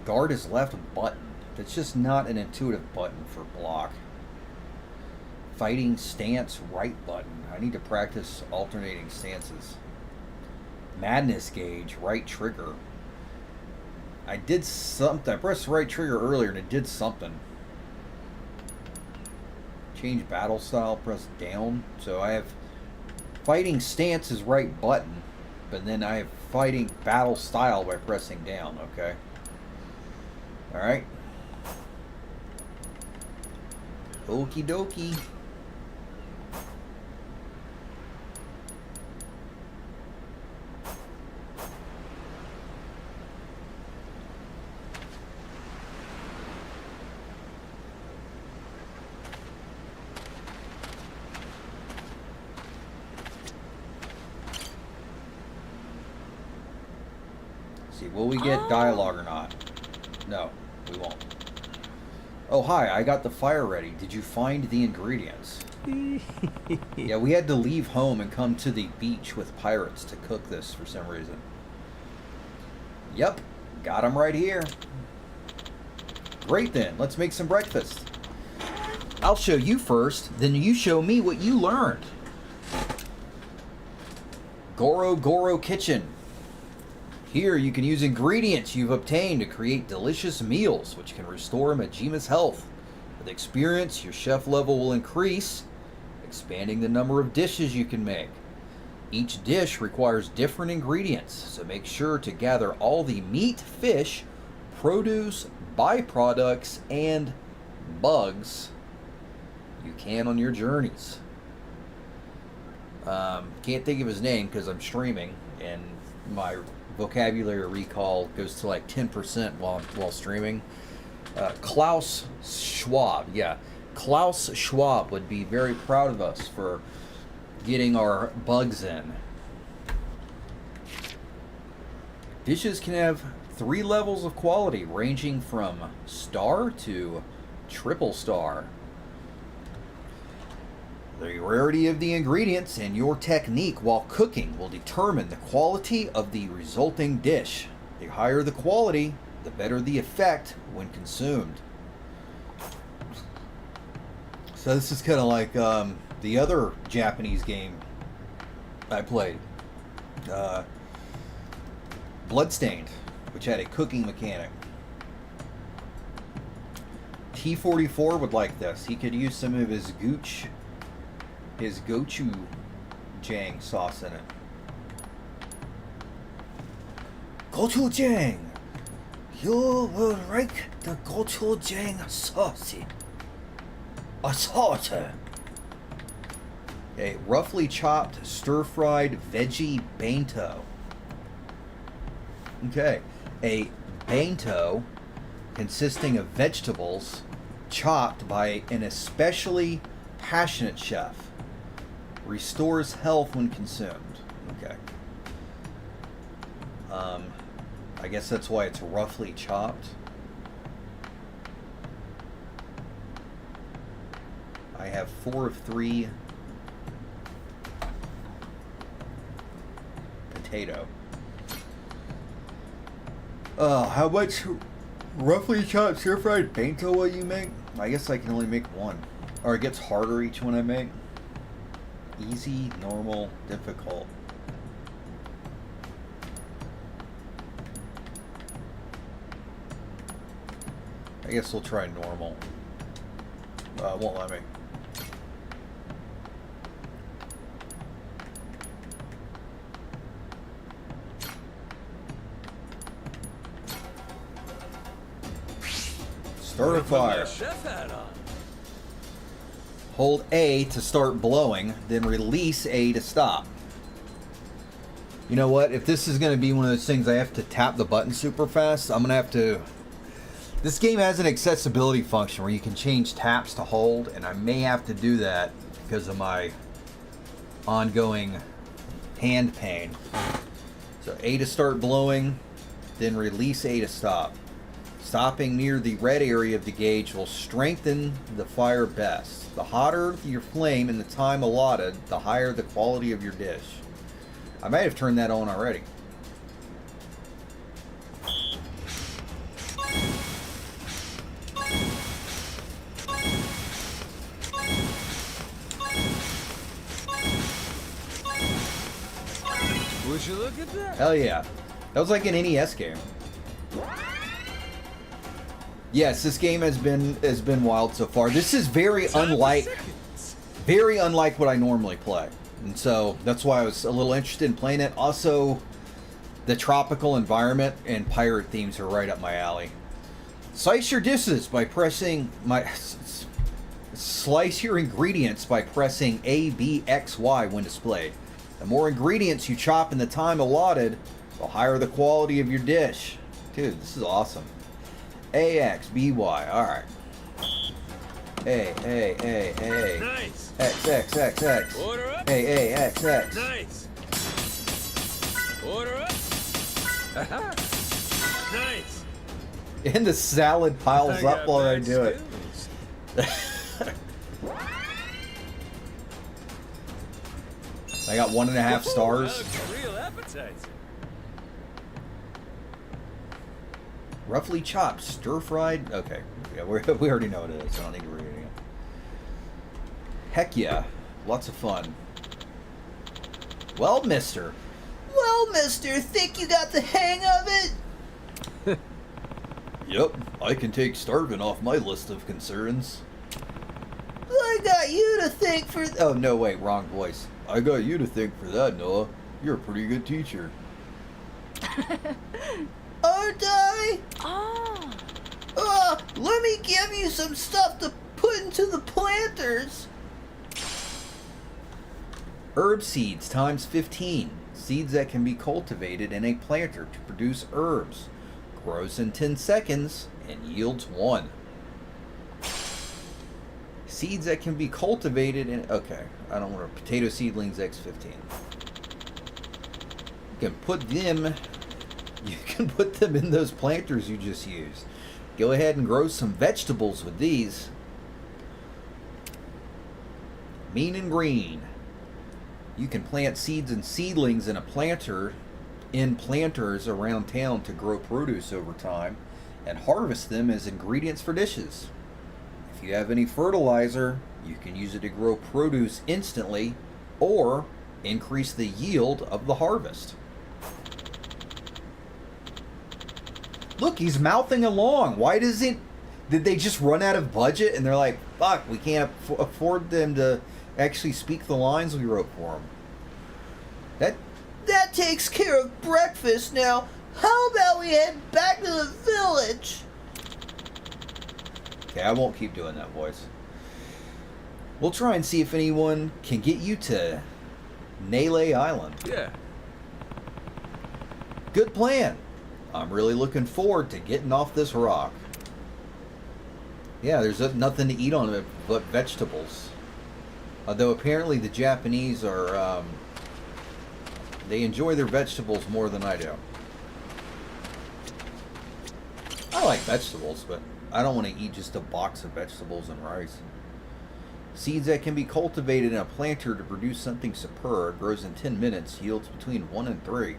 Guard is left button. That's just not an intuitive button for block. Fighting stance right button. I need to practice alternating stances. Madness gauge right trigger. I did something. I pressed the right trigger earlier and it did something. Change battle style, press down. So I have fighting stance is right button, but then I have fighting battle style by pressing down. Okay. Alright. Okie dokie. see, will we get dialogue or not? No, we won't. Oh, hi, I got the fire ready. Did you find the ingredients? Yeah, we had to leave home and come to the beach with pirates to cook this for some reason. Yep, got them right here. Great then, let's make some breakfast. I'll show you first, then you show me what you learned. Goro Goro Kitchen. Here you can use ingredients you've obtained to create delicious meals, which can restore Majima's health. With experience, your chef level will increase, expanding the number of dishes you can make. Each dish requires different ingredients, so make sure to gather all the meat, fish, produce, byproducts, and bugs you can on your journeys. Can't think of his name because I'm streaming, and my vocabulary recall goes to like 10% while streaming. Klaus Schwab, yeah. Klaus Schwab would be very proud of us for getting our bugs in. Dishes can have 3 levels of quality, ranging from star to triple star. The rarity of the ingredients and your technique while cooking will determine the quality of the resulting dish. The higher the quality, the better the effect when consumed. So this is kind of like the other Japanese game I played, Bloodstained, which had a cooking mechanic. T44 would like this. He could use some of his gochujang sauce in it. Gochujang! You will like the gochujang sauce. Assault. A roughly chopped stir-fried veggie bento. Okay. A bento consisting of vegetables chopped by an especially passionate chef. Restores health when consumed. Okay. I guess that's why it's roughly chopped. I have 4 of 3 potato. How much roughly chopped stir-fried bento will you make? I guess I can only make 1. Or it gets harder each one I make. Easy, normal, difficult. I guess we'll try normal. Won't let me. Start a fire. Hold A to start blowing, then release A to stop. You know what? If this is going to be one of those things I have to tap the button super fast, I'm going to have to... This game has an accessibility function where you can change taps to hold, and I may have to do that because of my ongoing hand pain. So A to start blowing, then release A to stop. Stopping near the red area of the gauge will strengthen the fire best. The hotter your flame in the time allotted, the higher the quality of your dish. I might have turned that on already. Would you look at that? Hell yeah. That was like an NES game. Yes, this game has been wild so far. This is very unlike what I normally play. And so that's why I was a little interested in playing it. Also, the tropical environment and pirate themes are right up my alley. Slice your dishes by pressing Slice your ingredients by pressing A, B, X, Y when displayed. The more ingredients you chop in the time allotted, the higher the quality of your dish. Dude, this is awesome. A, X, B, Y. Alright. A. Nice. X. Order up. A, X. Nice. Order up. Aha. And the salad piles up while I do it. I got 1.5 stars. Real appetizer. Roughly chopped, stir-fried. Okay, yeah, we already know what it is. So I don't need to read it again. Heck yeah, lots of fun. Well, mister. Well, mister, think you got the hang of it? Yep, I can take starving off my list of concerns. I got you to thank for... Oh, no, wait, wrong voice. I got you to thank for that, Noah. You're a pretty good teacher. Aren't I? Oh. Let me give you some stuff to put into the planters. Herb seeds times 15. Seeds that can be cultivated in a planter to produce herbs. Grows in 10 seconds and yields 1. Seeds that can be cultivated in... Okay, I don't want to... Potato seedlings X15. You can put them... You can put them in those planters you just used. Go ahead and grow some vegetables with these. Mean and green. You can plant seeds and seedlings in a planter, in planters around town to grow produce over time and harvest them as ingredients for dishes. If you have any fertilizer, you can use it to grow produce instantly or increase the yield of the harvest. Look, he's mouthing along. Why doesn't... Did they just run out of budget and they're like, fuck, we can't afford them to actually speak the lines we wrote for them? That takes care of breakfast now. How about we head back to the village? Okay, I won't keep doing that voice. We'll try and see if anyone can get you to Naylay Island. Yeah. Good plan. I'm really looking forward to getting off this rock. Yeah, there's nothing to eat on it but vegetables. Although apparently the Japanese are, they enjoy their vegetables more than I do. I like vegetables, but I don't want to eat just a box of vegetables and rice. Seeds that can be cultivated in a planter to produce something superb. Grows in 10 minutes. Yields between 1 and 3.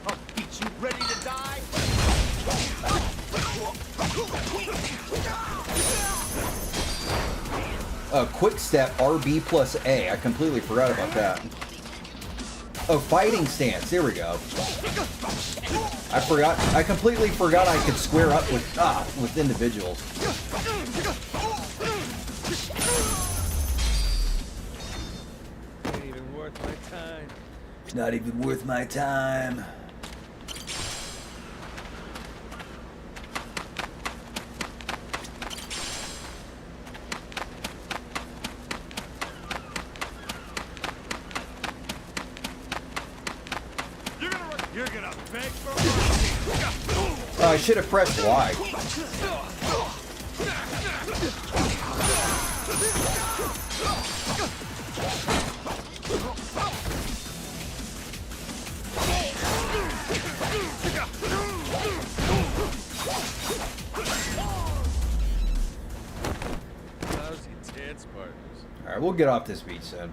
I'll beat you ready to die. Quick step RB plus A. I completely forgot about that. Oh, fighting stance. There we go. I forgot. I completely forgot I could square up with individuals. Ain't even worth my time. Not even worth my time. You're gonna beg for I should have pressed Y. Lousy dance partners. Alright, we'll get off this beach soon.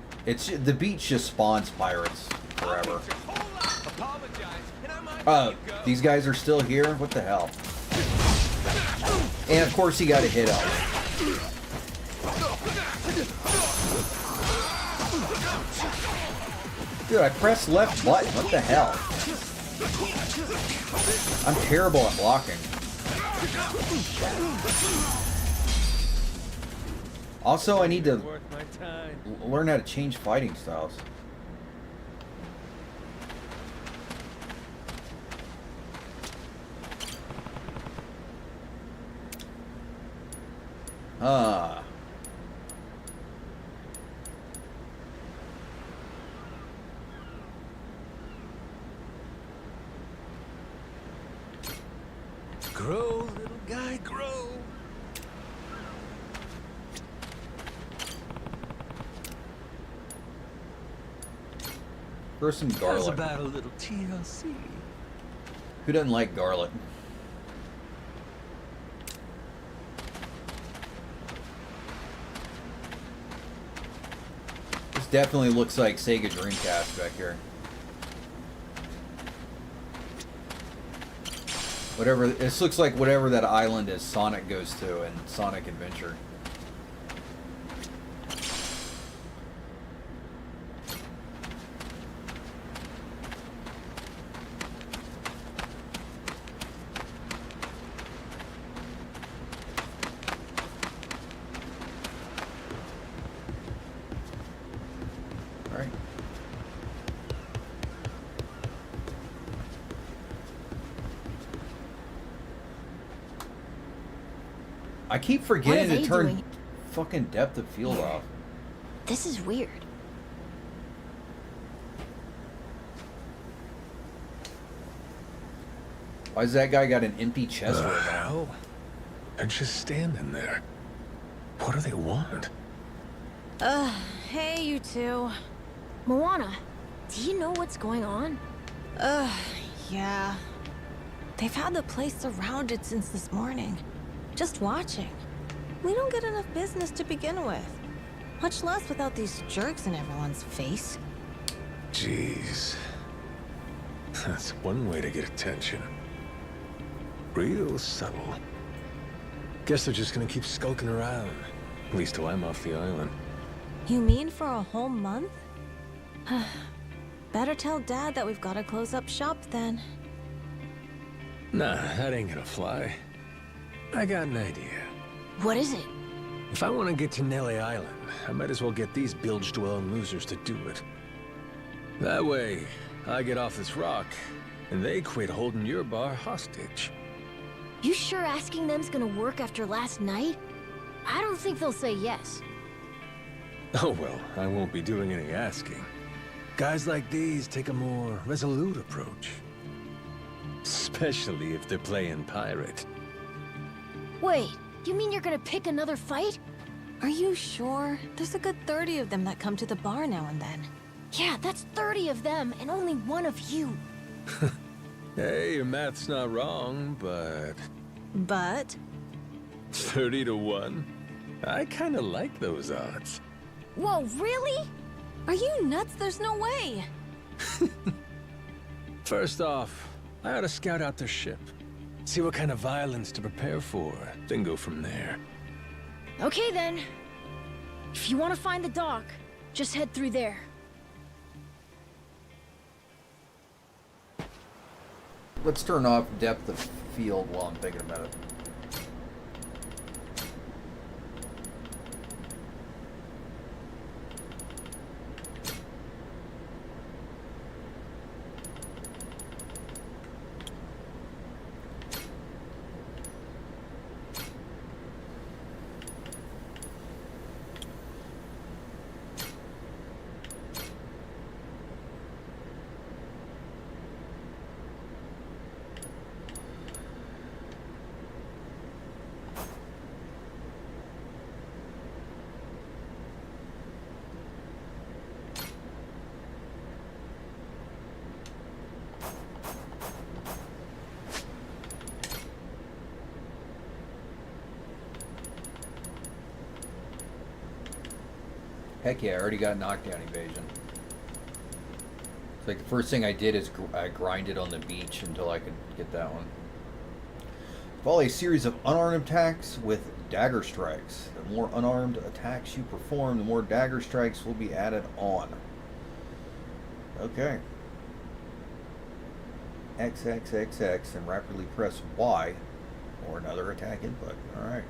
The beach just spawns pirates forever. These guys are still here? What the hell? And of course he got a hit on it. Dude, I pressed left button. What the hell? I'm terrible at blocking. Also, I need to learn how to change fighting styles. Grow, little guy, grow. Throw some How's garlic. about a little TLC? Who doesn't like garlic? This definitely looks like Sega Dreamcast back here. Whatever, this looks like whatever that island is Sonic goes to in Sonic Adventure. Alright. I keep forgetting What are to they turn doing? fucking depth of field off. This is weird. Why's that guy got an empty chest right now? Hell? They're just standing there. What do they want? Hey, you two. Moana, do you know what's going on? Yeah. They've had the place surrounded since this morning. Just watching. We don't get enough business to begin with. Much less without these jerks in everyone's face. Jeez. That's one way to get attention. Real subtle. Guess they're just gonna keep skulking around. At least till I'm off the island. You mean for a whole month? Better tell Dad that we've got to close up shop then. Nah, that ain't gonna fly. I got an idea. What is it? If I want to get to Nelly Island, I might as well get these bilge-dwelling losers to do it. That way, I get off this rock, and they quit holding your bar hostage. You sure asking them's gonna work after last night? I don't think they'll say yes. Oh well, I won't be doing any asking. Guys like these take a more resolute approach. Especially if they're playing pirate. Wait, you mean you're gonna pick another fight? Are you sure? There's a good 30 of them that come to the bar now and then. Yeah, that's 30 of them and only one of you. Hey, your math's not wrong, but... But 30 to 1? I kinda like those odds. Whoa, really? are you nuts? There's no way. First off, I ought to scout out their ship. See what kind of violence to prepare for, then go from there. Okay then. If you want to find the dock, just head through there. Let's turn off depth of field while I'm thinking about it. Heck yeah, I already got knockdown evasion. It's like the first thing I did is I grinded on the beach until I could get that one. Follow a series of unarmed attacks with dagger strikes. The more unarmed attacks you perform, the more dagger strikes will be added on. Okay. XXXX and rapidly press Y or another attack input. Alright.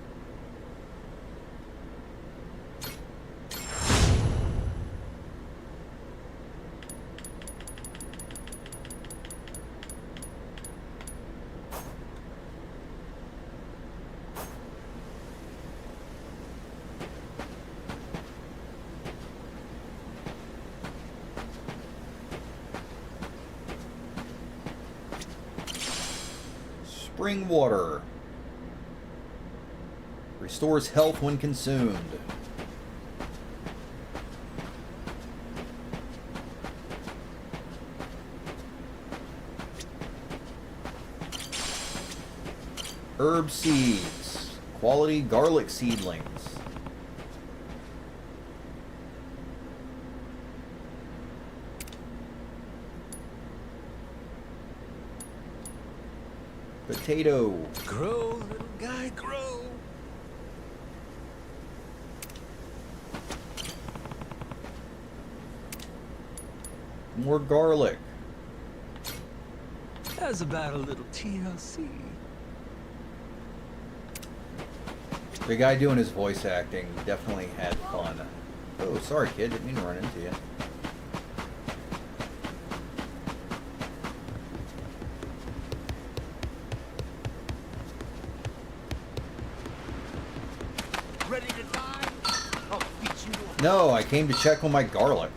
Spring water. Restores health when consumed. Herb seeds. Quality garlic seedlings. Potato. Grow, little guy, grow. More garlic. How's about a little TLC? The guy doing his voice acting definitely had fun. Oh, sorry, kid. Didn't mean to run into you. Ready to die? I'll beat you to a... No, I came to check on my garlic.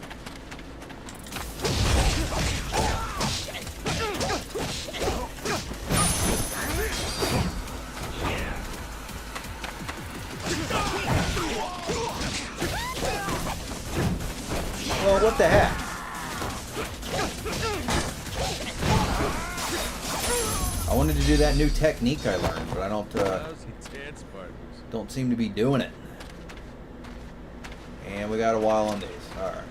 Well, what the heck? I wanted to do that new technique I learned, but I don't seem to be doing it. And we got a while on these. All right.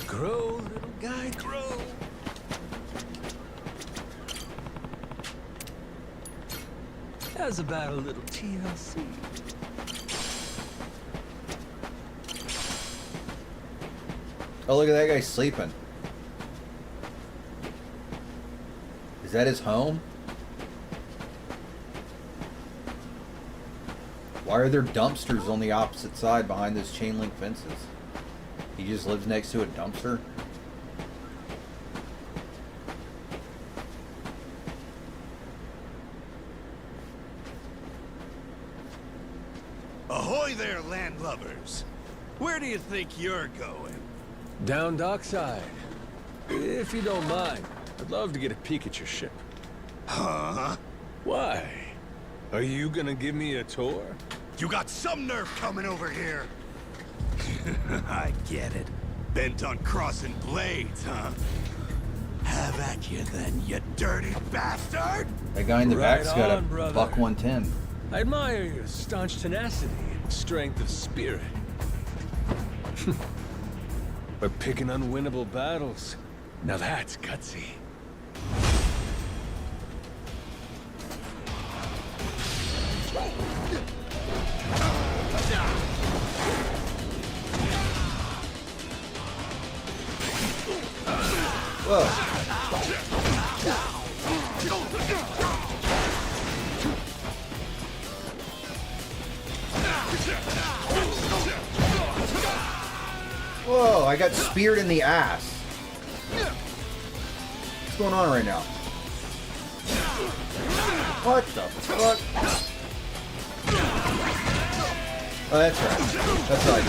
Grow, little guy, grow. How's about a little TLC? Oh, look at that guy sleeping. Is that his home? Why are there dumpsters on the opposite side behind those chain link fences? He just lives next to a dumpster? Ahoy there, landlubbers. Where do you think you're going? Down dockside. If you don't mind, I'd love to get a peek at your ship. Huh? Why? Are you gonna give me a tour? You got some nerve coming over here. I get it. Bent on crossing blades, huh? Have at you then, you dirty bastard! That guy in the Right back's got a on, brother. buck 110. I admire your staunch tenacity and strength of spirit. But picking unwinnable battles, now that's gutsy. Whoa. Whoa, I got speared in the ass. What's going on right now? What the fuck? Oh, that's right. That's right.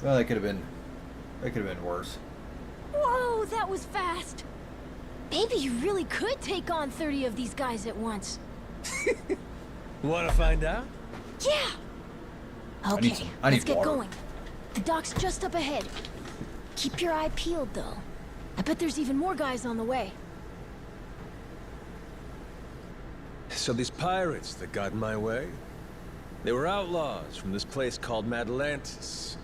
Well, that could have been worse. Whoa, that was fast. Maybe you really could take on 30 of these guys at once. Wanna find out? Yeah. I Okay, need let's get water. going. The dock's just up ahead. Keep your eye peeled, though. I bet there's even more guys on the way. So these pirates that got in my way, they were outlaws from this place called Atlantis.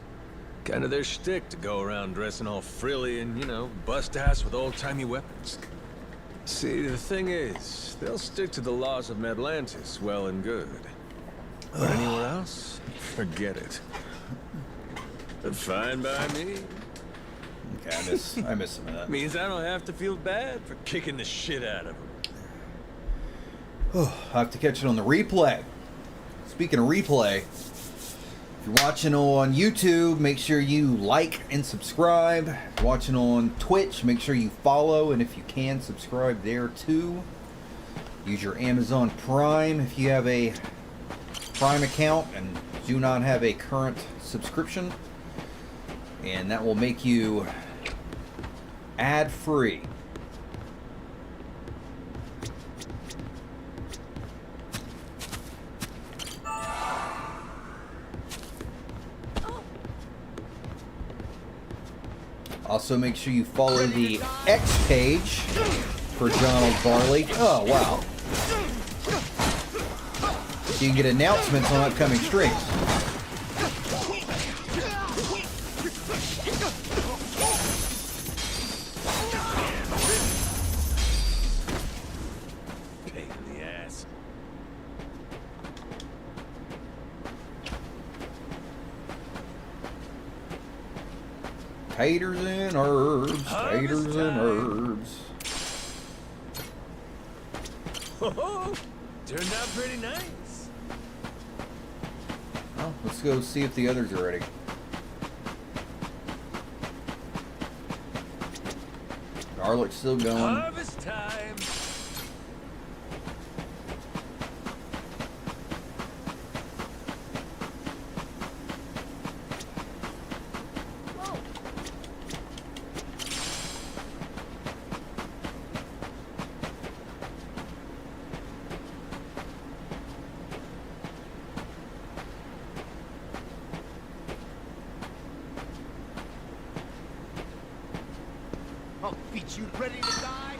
Kinda their shtick to go around dressing all frilly and, you know, bust ass with old-timey weapons. See, the thing is, they'll stick to the laws of Atlantis well and good. But anyone else? Forget it. Fine by me. Okay, I miss some of that. Means I don't have to feel bad for kicking the shit out of him. I'll have to catch it on the replay. Speaking of replay, if you're watching on YouTube, make sure you like and subscribe. If you're watching on Twitch, make sure you follow, and if you can, subscribe there too. Use your Amazon Prime if you have a Prime account and do not have a current subscription, and that will make you ad-free. Also, make sure you follow the X page for Donald Barley. Oh, wow. So you can get announcements on upcoming streams. Pain in the ass. Taters and herbs, taters and herbs. Oh, turned out pretty nice. Well, let's go see if the others are ready. Garlic's still going. Harvest time. I'll beat you ready to die.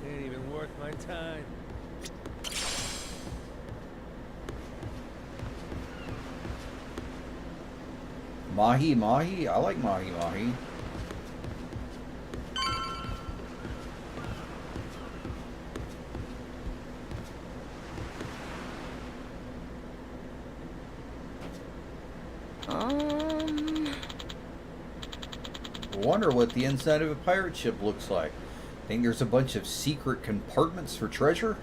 Ain't even worth my time. Mahi mahi? I like mahi mahi. I wonder what the inside of a pirate ship looks like. Think there's a bunch of secret compartments for treasure?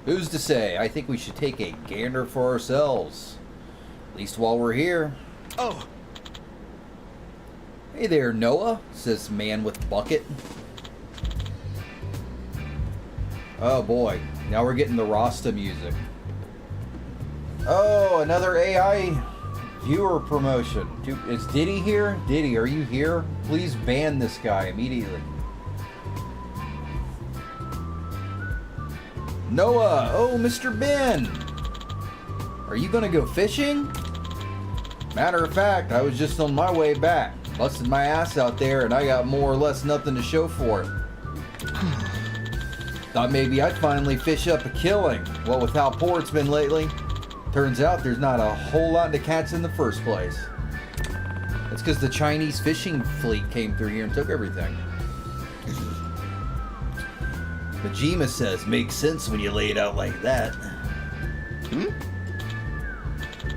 Who's to say? I think we should take a gander for ourselves. At least while we're here. Oh, Hey there, Noah, says man with bucket. Oh boy, now we're getting the Rasta music. Oh, another AI viewer promotion. Is Diddy here? Diddy, are you here? Please ban this guy immediately. Noah, oh, Mr. Ben. Are you gonna go fishing? Matter of fact, I was just on my way back. Busted my ass out there and I got more or less nothing to show for it. Thought maybe I'd finally fish up a killing. What with how poor it's been lately, turns out there's not a whole lot to catch in the first place. That's because the Chinese fishing fleet came through here and took everything. Majima says, makes sense when you lay it out like that.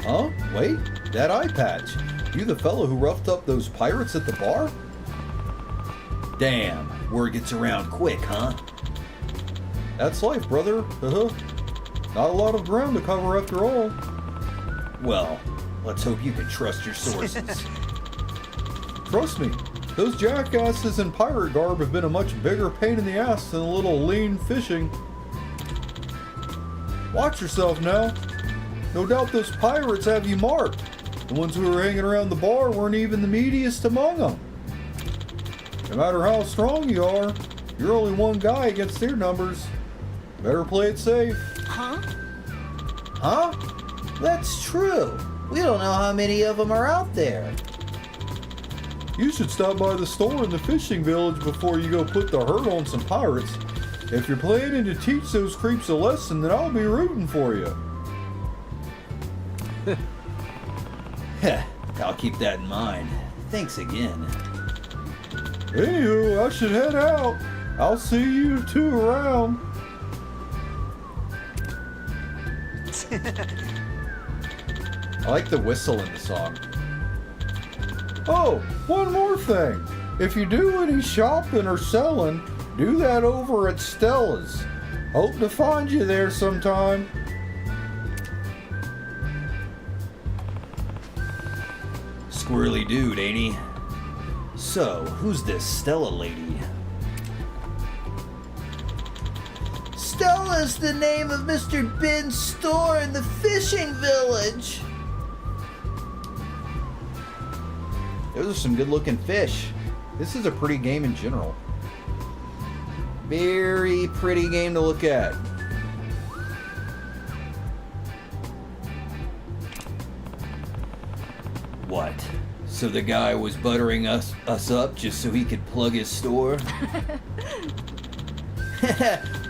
Huh? Wait, that eye patch. You the fellow who roughed up those pirates at the bar? Damn, word gets around quick, huh? That's life, brother. Not a lot of ground to cover after all. Well, let's hope you can trust your sources. Trust me, those jackasses in pirate garb have been a much bigger pain in the ass than a little lean fishing. Watch yourself now. No doubt those pirates have you marked. The ones who were hanging around the bar weren't even the meatiest among them. No matter how strong you are, you're only one guy against their numbers. Better play it safe. Huh? huh? That's true. We don't know how many of them are out there. You should stop by the store in the fishing village before you go put the hurt on some pirates. If you're planning to teach those creeps a lesson, then I'll be rooting for you. I'll keep that in mind. Thanks again. Anywho, I should head out. I'll see you two around. I like the whistle in the song. Oh, one more thing. If you do any shopping or selling, do that over at Stella's. Hope to find you there sometime. Squirrely dude, ain't he? So, who's this Stella lady? Stella's the name of Mr. Ben's store in the fishing village. Those are some good looking fish. This is a pretty game in general. Very pretty game to look at. What? So the guy was buttering us up just so he could plug his store?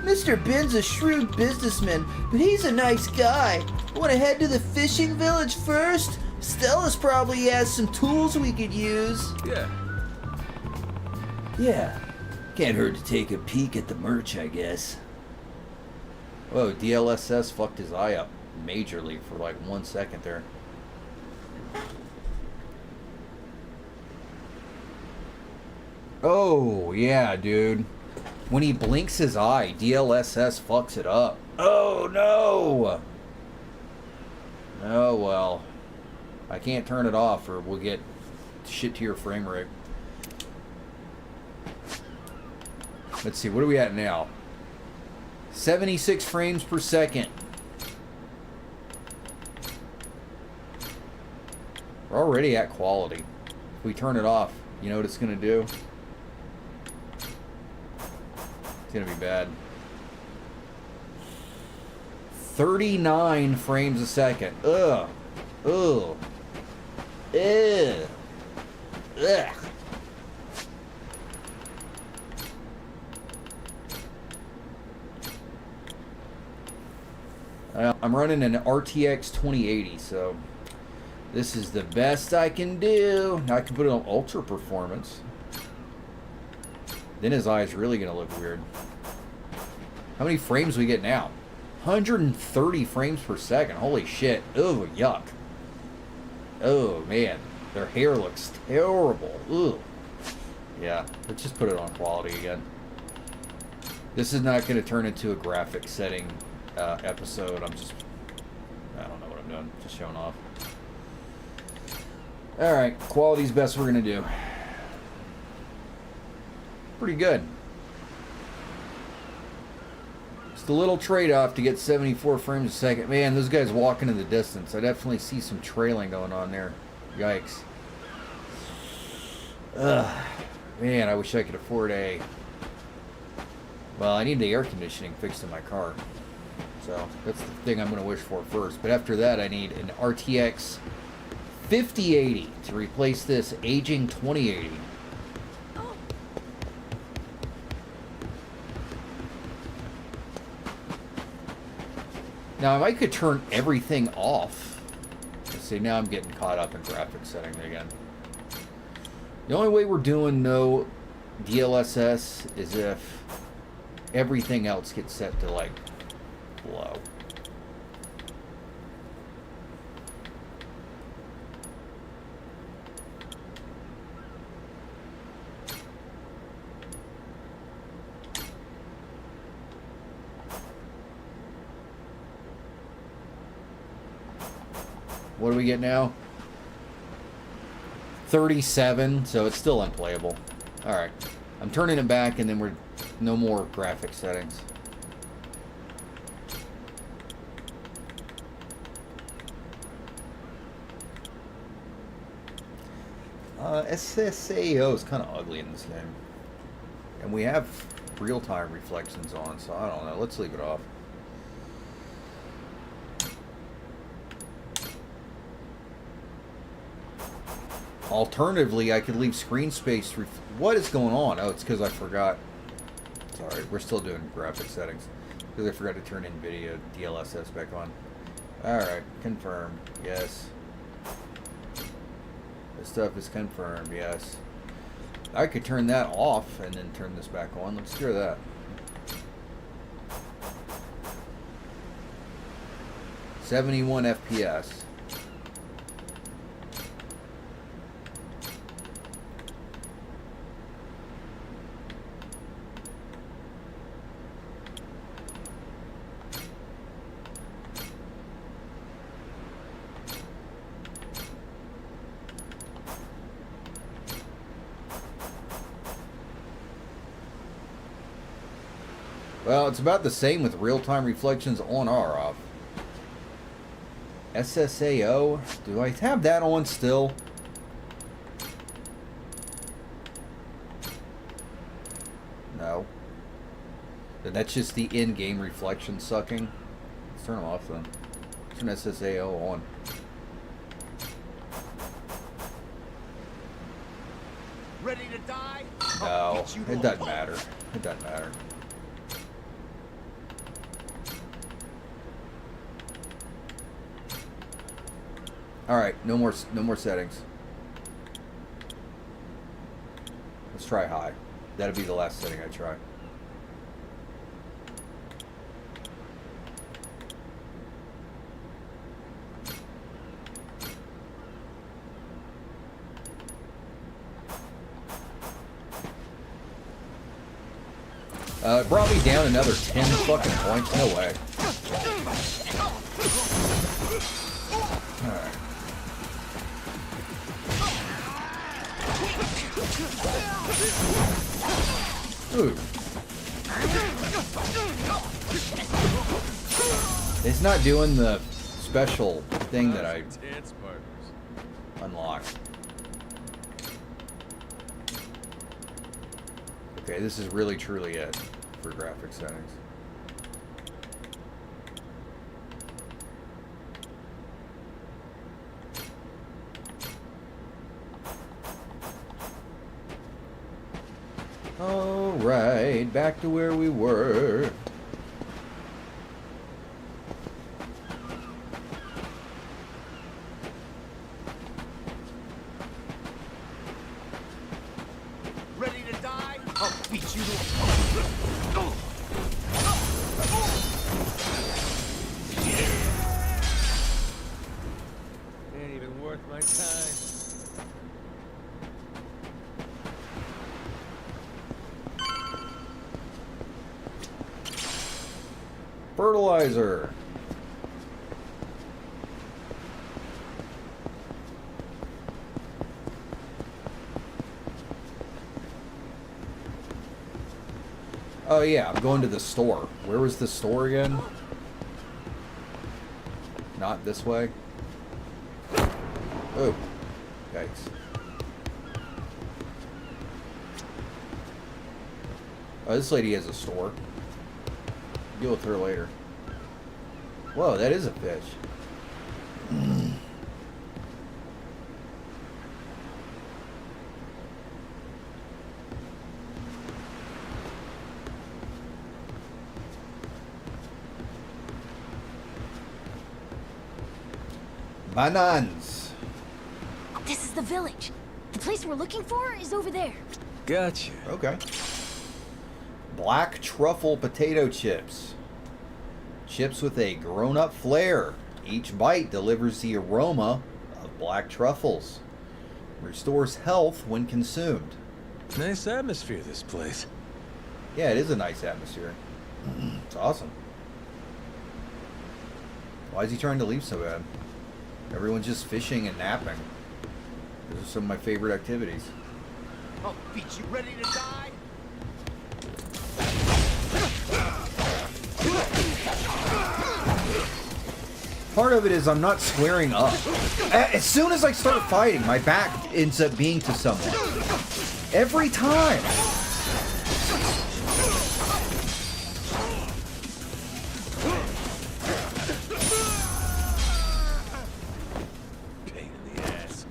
Mr. Ben's a shrewd businessman, but he's a nice guy. Want to head to the fishing village first? Stella's probably has some tools we could use. Yeah. Yeah. Can't hurt to take a peek at the merch, I guess. Whoa, DLSS fucked his eye up majorly for like 1 second there. Oh, yeah, dude. When he blinks his eye, DLSS fucks it up. Oh, no! Oh, well. I can't turn it off or we'll get shit to your frame rate. Let's see, what are we at now? 76 frames per second. We're already at quality. If we turn it off, you know what it's going to do? It's going to be bad. 39 frames a second. Ugh. Ugh. Ugh. Ugh. I'm running an RTX 2080, so this is the best I can do. Now I can put it on ultra performance. Then his eye's really gonna look weird. How many frames we get now? 130 frames per second. Holy shit. Oh, yuck. Oh, man. Their hair looks terrible. Ugh. Yeah, let's just put it on quality again. This is not going to turn into a graphic setting episode. I don't know what I'm doing. Just showing off. Alright, quality's best we're going to do. Pretty good. Just a little trade-off to get 74 frames a second. Man, those guys walking in the distance. I definitely see some trailing going on there. Yikes. Ugh. Man, I wish I could afford a... Well, I need the air conditioning fixed in my car. So, that's the thing I'm going to wish for first. But after that, I need an RTX 5080 to replace this aging 2080. Now, if I could turn everything off... Let's see, now I'm getting caught up in graphics setting again. The only way we're doing no DLSS is if everything else gets set to, like, low. What do we get now? 37, so it's still unplayable. Alright. I'm turning it back and then we're no more graphic settings. SSAO is kind of ugly in this game. And we have real-time reflections on, so I don't know. Let's leave it off. Alternatively, I could leave screen space. What is going on? Oh, it's because I forgot. Sorry, we're still doing graphic settings. Because I forgot to turn NVIDIA DLSS back on. Alright, confirm. Yes. This stuff is confirmed. Yes. I could turn that off and then turn this back on. Let's try that. .71 FPS. Well, it's about the same with real-time reflections on or off. SSAO? Do I have that on still? No. Then that's just the in-game reflection sucking. Let's turn them off then. Turn SSAO on. Ready to die? No, it doesn't matter. It doesn't matter. Alright, no more settings. Let's try high. That'll be the last setting I try. It brought me down another 10 fucking points. No way. Alright. Ooh. It's not doing the special thing that I unlocked. Okay, this is really truly it for graphic settings. Alright, back to where we were. Ready to die? I'll beat you to Ain't even worth my time. Fertilizer. Oh yeah, I'm going to the store. Where was the store again? Not this way. Oh, yikes. Oh, this lady has a store. Deal with her later. Whoa, that is a fish. Bananas. This is the village. The place we're looking for is over there. Gotcha. Okay. Black truffle potato chips. Chips with a grown-up flair. Each bite delivers the aroma of black truffles. Restores health when consumed. Nice atmosphere, this place. Yeah, it is a nice atmosphere. It's awesome. Why is he trying to leave so bad? Everyone's just fishing and napping. Those are some of my favorite activities. I'll beat you. Ready to die? Part of it is I'm not squaring up. As soon as I start fighting, my back ends up being to someone. Every time. Pain in the ass.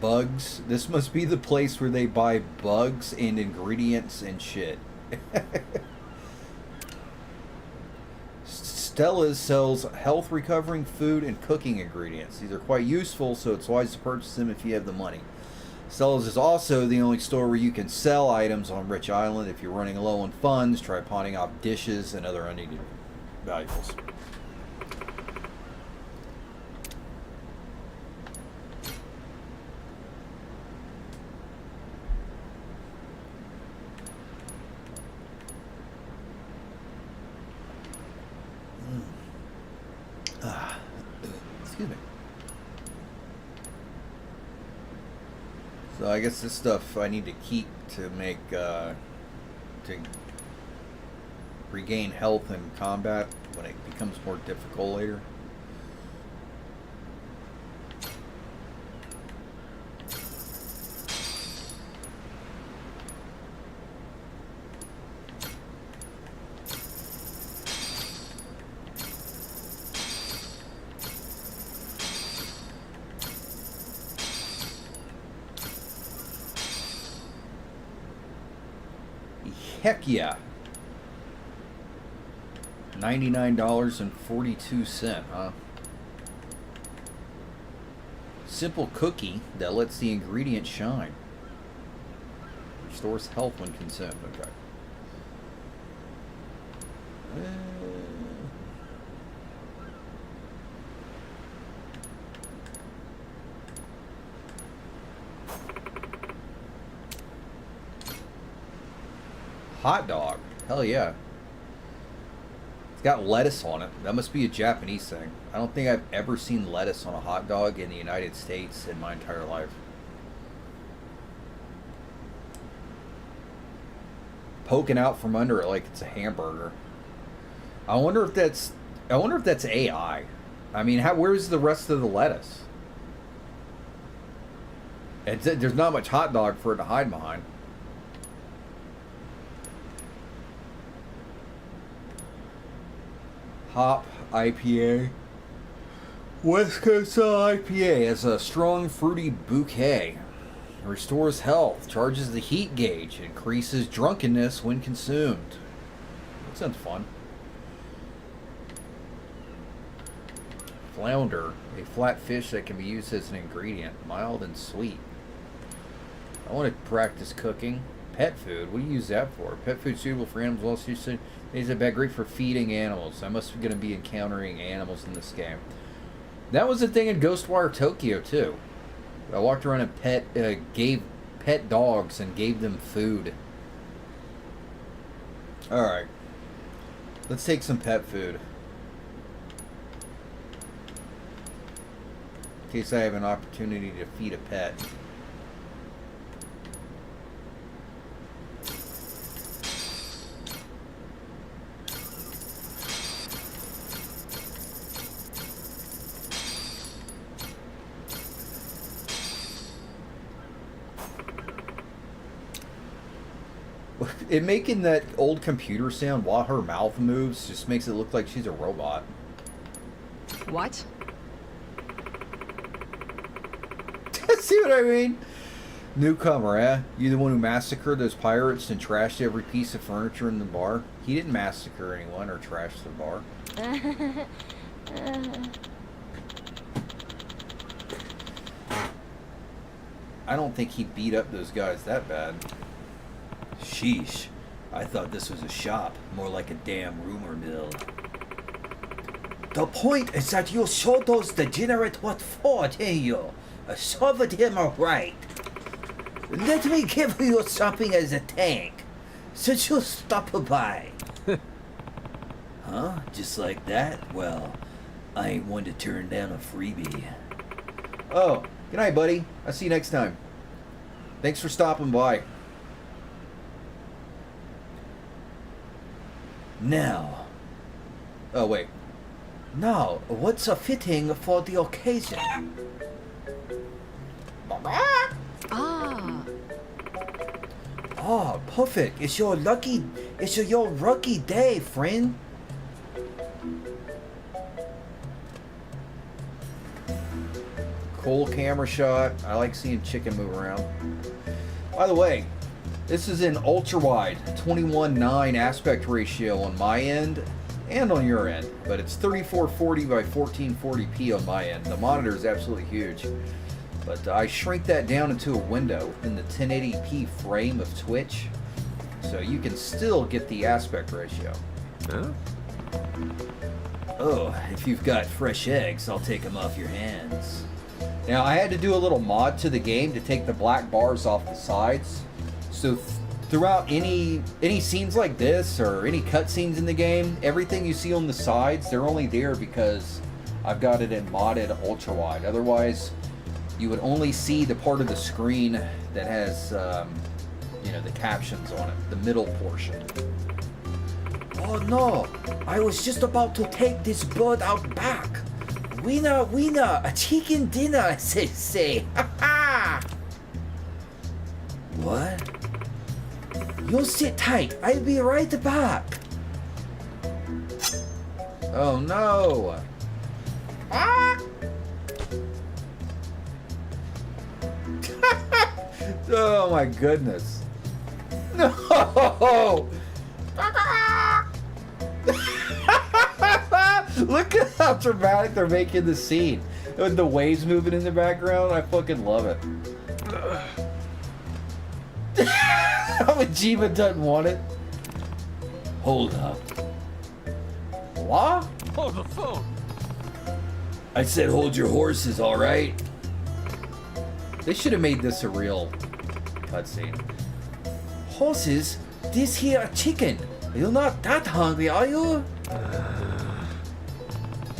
bugs. This must be the place where they buy bugs and ingredients and shit. Stella's sells health recovering food and cooking ingredients. These are quite useful, so it's wise to purchase them if you have the money. Stella's is also the only store where you can sell items on Rich Island. If you're running low on funds, try pawning off dishes and other unneeded valuables. Excuse me. So I guess this stuff I need to keep to make to regain health in combat when it becomes more difficult later. Heck yeah. $99.42, huh? Simple cookie that lets the ingredient shine. Restores health when consumed. Okay. Hot dog. Hell yeah. It's got lettuce on it. That must be a Japanese thing. I don't think I've ever seen lettuce on a hot dog in the United States in my entire life. Poking out from under it like it's a hamburger. I wonder if that's AI. I mean, where's the rest of the lettuce? There's not much hot dog for it to hide behind. Hop IPA. West Coast style IPA has a strong fruity bouquet. Restores health, charges the heat gauge, increases drunkenness when consumed. That sounds fun. Flounder, a flat fish that can be used as an ingredient, mild and sweet. I want to practice cooking. Pet food, what do you use that for? Pet food suitable for animals also used. Is it great for feeding animals? I must be going to be encountering animals in this game. That was the thing in Ghostwire Tokyo too. I walked around and gave pet dogs and gave them food. All right, let's take some pet food in case I have an opportunity to feed a pet. It making that old computer sound while her mouth moves just makes it look like she's a robot. What? See what I mean? Newcomer, eh? You the one who massacred those pirates and trashed every piece of furniture in the bar? He didn't massacre anyone or trash the bar. I don't think he beat up those guys that bad. Sheesh. I thought this was a shop, more like a damn rumor mill. The point is that you showed those degenerate what for, didn't you? Served him right. Let me give you something as a thank, since you stopped by. Huh? Just like that? Well, I ain't one to turn down a freebie. Oh, good night, buddy. I'll see you next time. Thanks for stopping by. Now. Oh, wait. Now, what's a fitting for the occasion? Ah. Oh, perfect. It's your lucky day, friend. Cool camera shot. I like seeing chicken move around. By the way, this is in ultra wide, 21:9 aspect ratio on my end and on your end, but it's 3440 by 1440p on my end. The monitor is absolutely huge, but I shrink that down into a window in the 1080p frame of Twitch, so you can still get the aspect ratio. Huh? Oh, if you've got fresh eggs, I'll take them off your hands. Now, I had to do a little mod to the game to take the black bars off the sides. So throughout any scenes like this or any cutscenes in the game, everything you see on the sides, they're only there because I've got it in modded ultra wide. Otherwise, you would only see the part of the screen that has, you know, the captions on it, the middle portion. Oh no, I was just about to take this bird out back. Winner, winner, a chicken dinner, say. Ha ha! What? You'll sit tight, I'll be right back. Oh no. Ah! Oh my goodness. No! Look at how dramatic they're making the scene. With the waves moving in the background, I fucking love it. Majima doesn't want it. Hold up. What? Hold the phone. I said hold your horses, alright? They should have made this a real cutscene. Horses? This here a chicken. You're not that hungry, are you?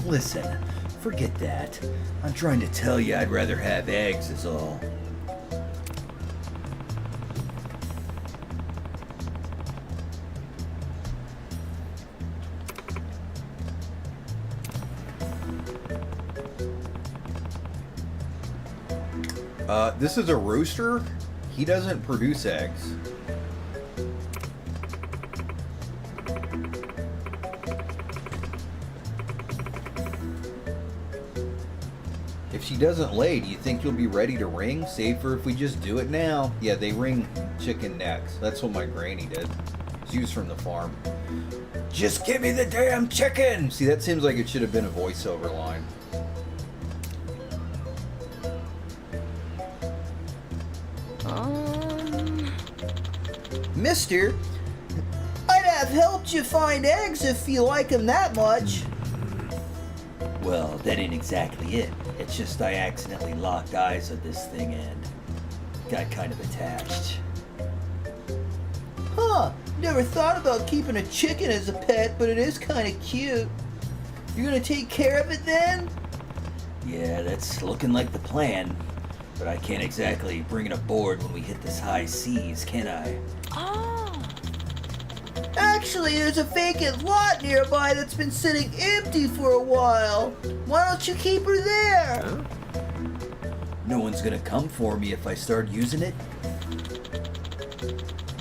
Listen, forget that. I'm trying to tell you I'd rather have eggs is all. This is a rooster. He doesn't produce eggs. If she doesn't lay, do you think you'll be ready to ring? Save for if we just do it now. Yeah, they ring chicken necks. That's what my granny did. It's used from the farm. Just give me the damn chicken! See, that seems like it should have been a voiceover line. Mister, I'd have helped you find eggs if you like them that much. Well, that ain't exactly it. It's just I accidentally locked eyes with this thing and got kind of attached. Huh, never thought about keeping a chicken as a pet, but it is kind of cute. You're gonna take care of it then? Yeah, that's looking like the plan. But I can't exactly bring it aboard when we hit this high seas, can I? Oh. Actually, there's a vacant lot nearby that's been sitting empty for a while. Why don't you keep her there? Huh? No one's gonna come for me if I start using it.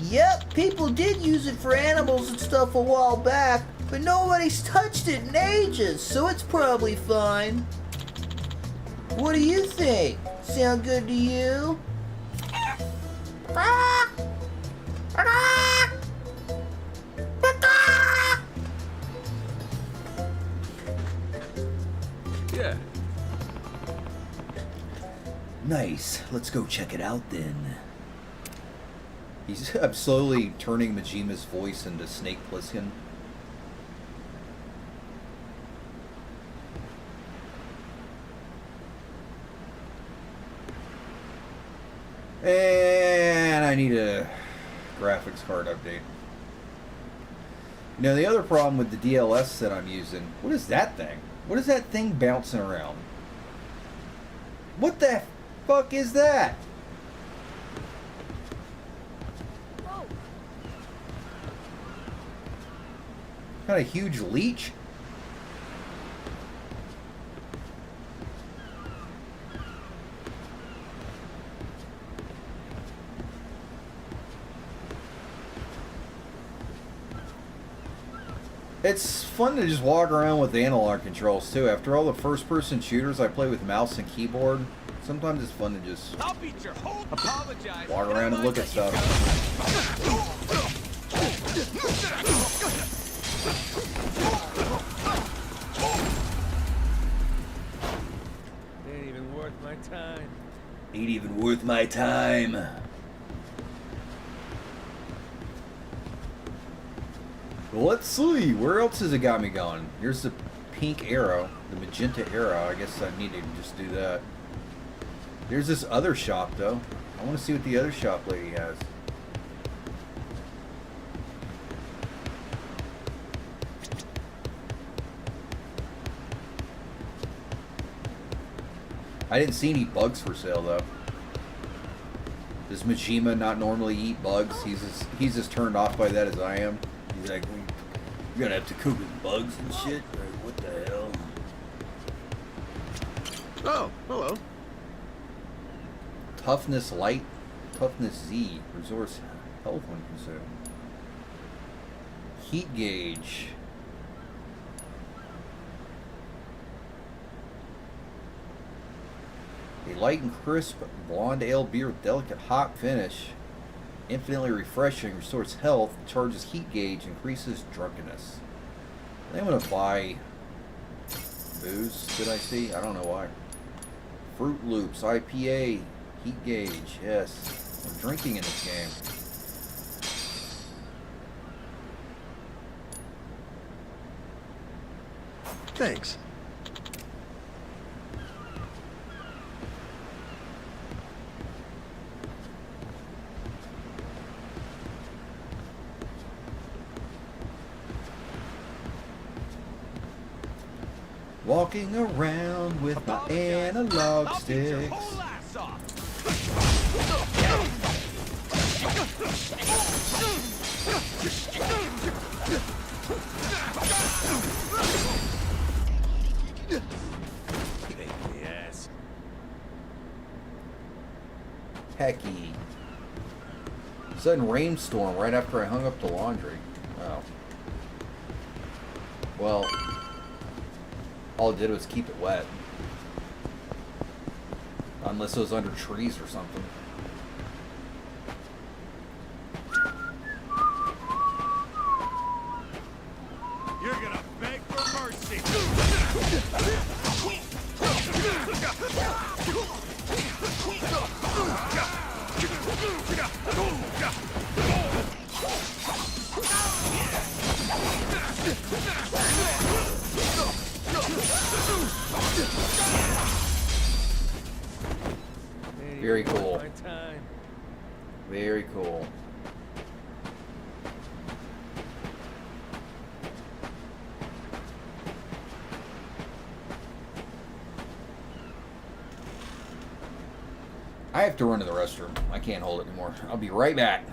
Yep, people did use it for animals and stuff a while back, but nobody's touched it in ages, so it's probably fine. What do you think? Sound good to you? Yeah. Nice. Let's go check it out then. I'm slowly turning Majima's voice into Snake Plissken. And I need a graphics card update. Now the other problem with the DLS that I'm using, what is that thing? What is that thing bouncing around? What the fuck is that? Whoa. Got a huge leech? It's fun to just walk around with the analog controls too. After all the first-person shooters I play with mouse and keyboard, Sometimes it's fun to just I'll beat your whole apologize. walk around and look at stuff. Ain't even worth my time. Ain't even worth my time. Well, let's see. Where else has it got me going? Here's the pink arrow, the magenta arrow. I guess I need to just do that. There's this other shop, though. I want to see what the other shop lady has. I didn't see any bugs for sale, though. Does Majima not normally eat bugs? He's as turned off by that as I am. He's like, we're gonna have to cook with bugs and shit? Like, what the hell? Oh, hello. Toughness light, toughness Z, resource health when consumed. Heat gauge. A light and crisp blonde ale beer with delicate hop finish. Infinitely refreshing, restores health, charges heat gauge, increases drunkenness. I think I'm gonna buy booze, did I see? I don't know why. Fruit Loops, IPA, heat gauge, yes. I'm drinking in this game. Thanks. Walking around with my analog sticks. Yes. Hecky. Sudden rainstorm right after I hung up the laundry. Oh. Well, all it did was keep it wet. Unless it was under trees or something. You're gonna beg for mercy. Very cool. Very cool. I have to run to the restroom. I can't hold it anymore. I'll be right back.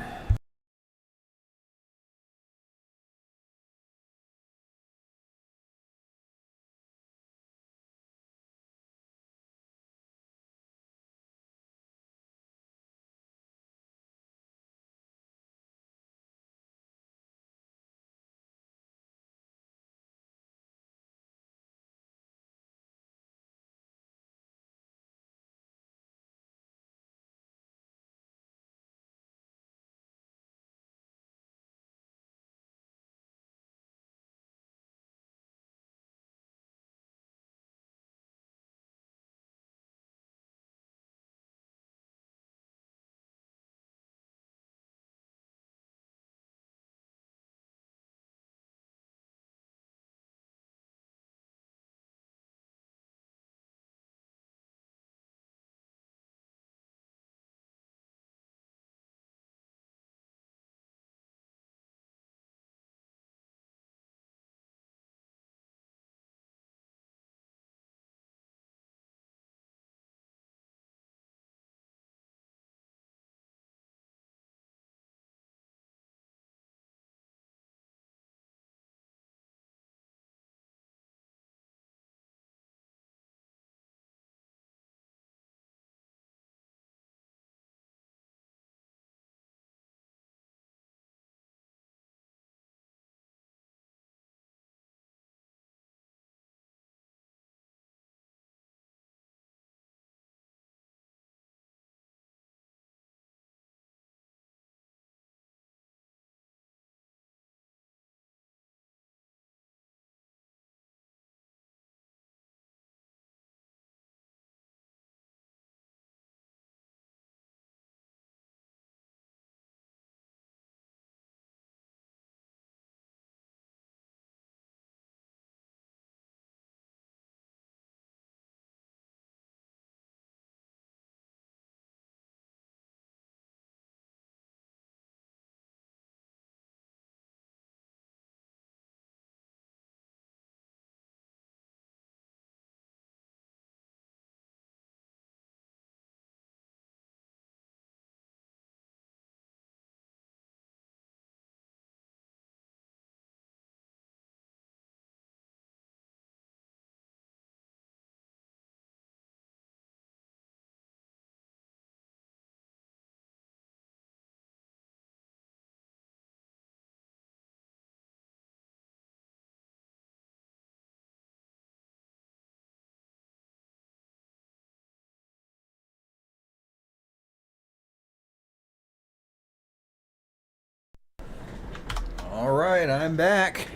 Alright, I'm back.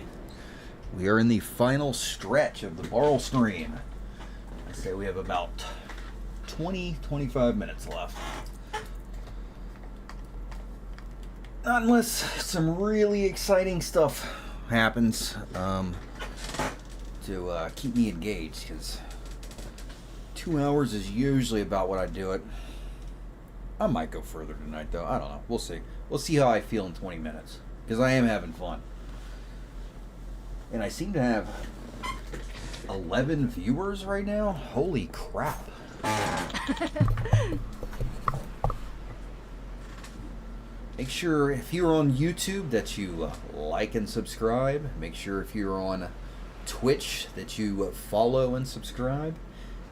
We are in the final stretch of the Barlstream. I say we have about 20-25 minutes left. Unless some really exciting stuff happens to keep me engaged, because 2 hours is usually about what I do it. I might go further tonight, though. I don't know. We'll see. We'll see how I feel in 20 minutes, because I am having fun. And I seem to have 11 viewers right now. Holy crap. Make sure if you're on YouTube that you like and subscribe. Make sure if you're on Twitch that you follow and subscribe.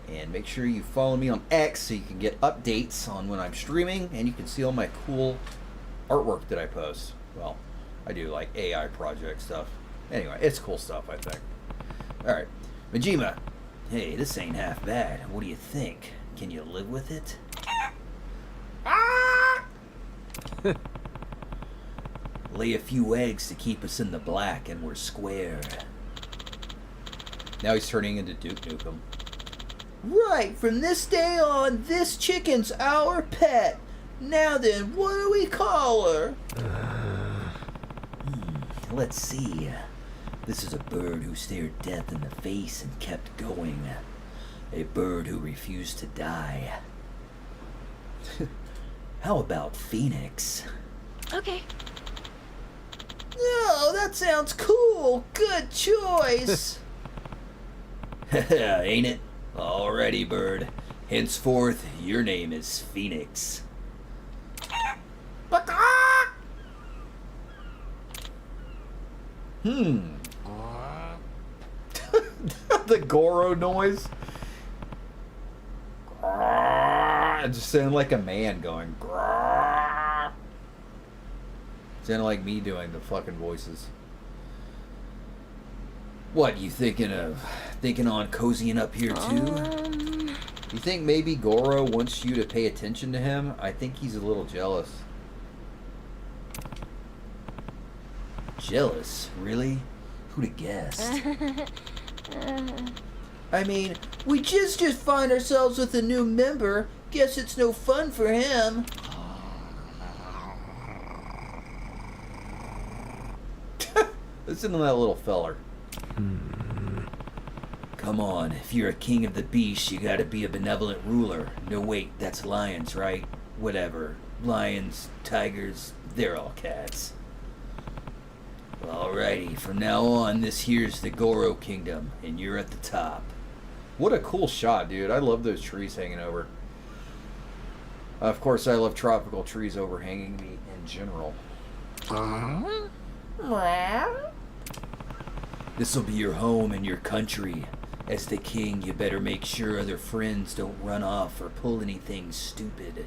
And make sure you follow me on X so you can get updates on when I'm streaming. And you can see all my cool artwork that I post. Well, I do like AI project stuff. Anyway, it's cool stuff, I think. Alright, Majima. Hey, this ain't half bad. What do you think? Can you live with it? Lay a few eggs to keep us in the black and we're square. Now he's turning into Duke Nukem. Right, from this day on, this chicken's our pet. Now then, what do we call her? Let's see. This is a bird who stared death in the face and kept going. A bird who refused to die. How about Phoenix? Okay. No, that sounds cool. Good choice. Ain't it? Alrighty, bird. Henceforth, your name is Phoenix. The Goro noise. It just sounded like a man going. Sounded like me doing the fucking voices. What, you thinking on cozying up here too? You think maybe Goro wants you to pay attention to him? I think he's a little jealous. Jealous? Really? Who'd have guessed? I mean, we just find ourselves with a new member. Guess it's no fun for him. Listen to that little feller. Come on, if you're a king of the beasts, you gotta be a benevolent ruler. No, wait, that's lions, right? Whatever. Lions, tigers, they're all cats. Alrighty, from now on, this here's the Goro Kingdom, and you're at the top. What a cool shot, dude. I love those trees hanging over. Of course, I love tropical trees overhanging me in general. This'll be your home and your country. As the king, you better make sure other friends don't run off or pull anything stupid.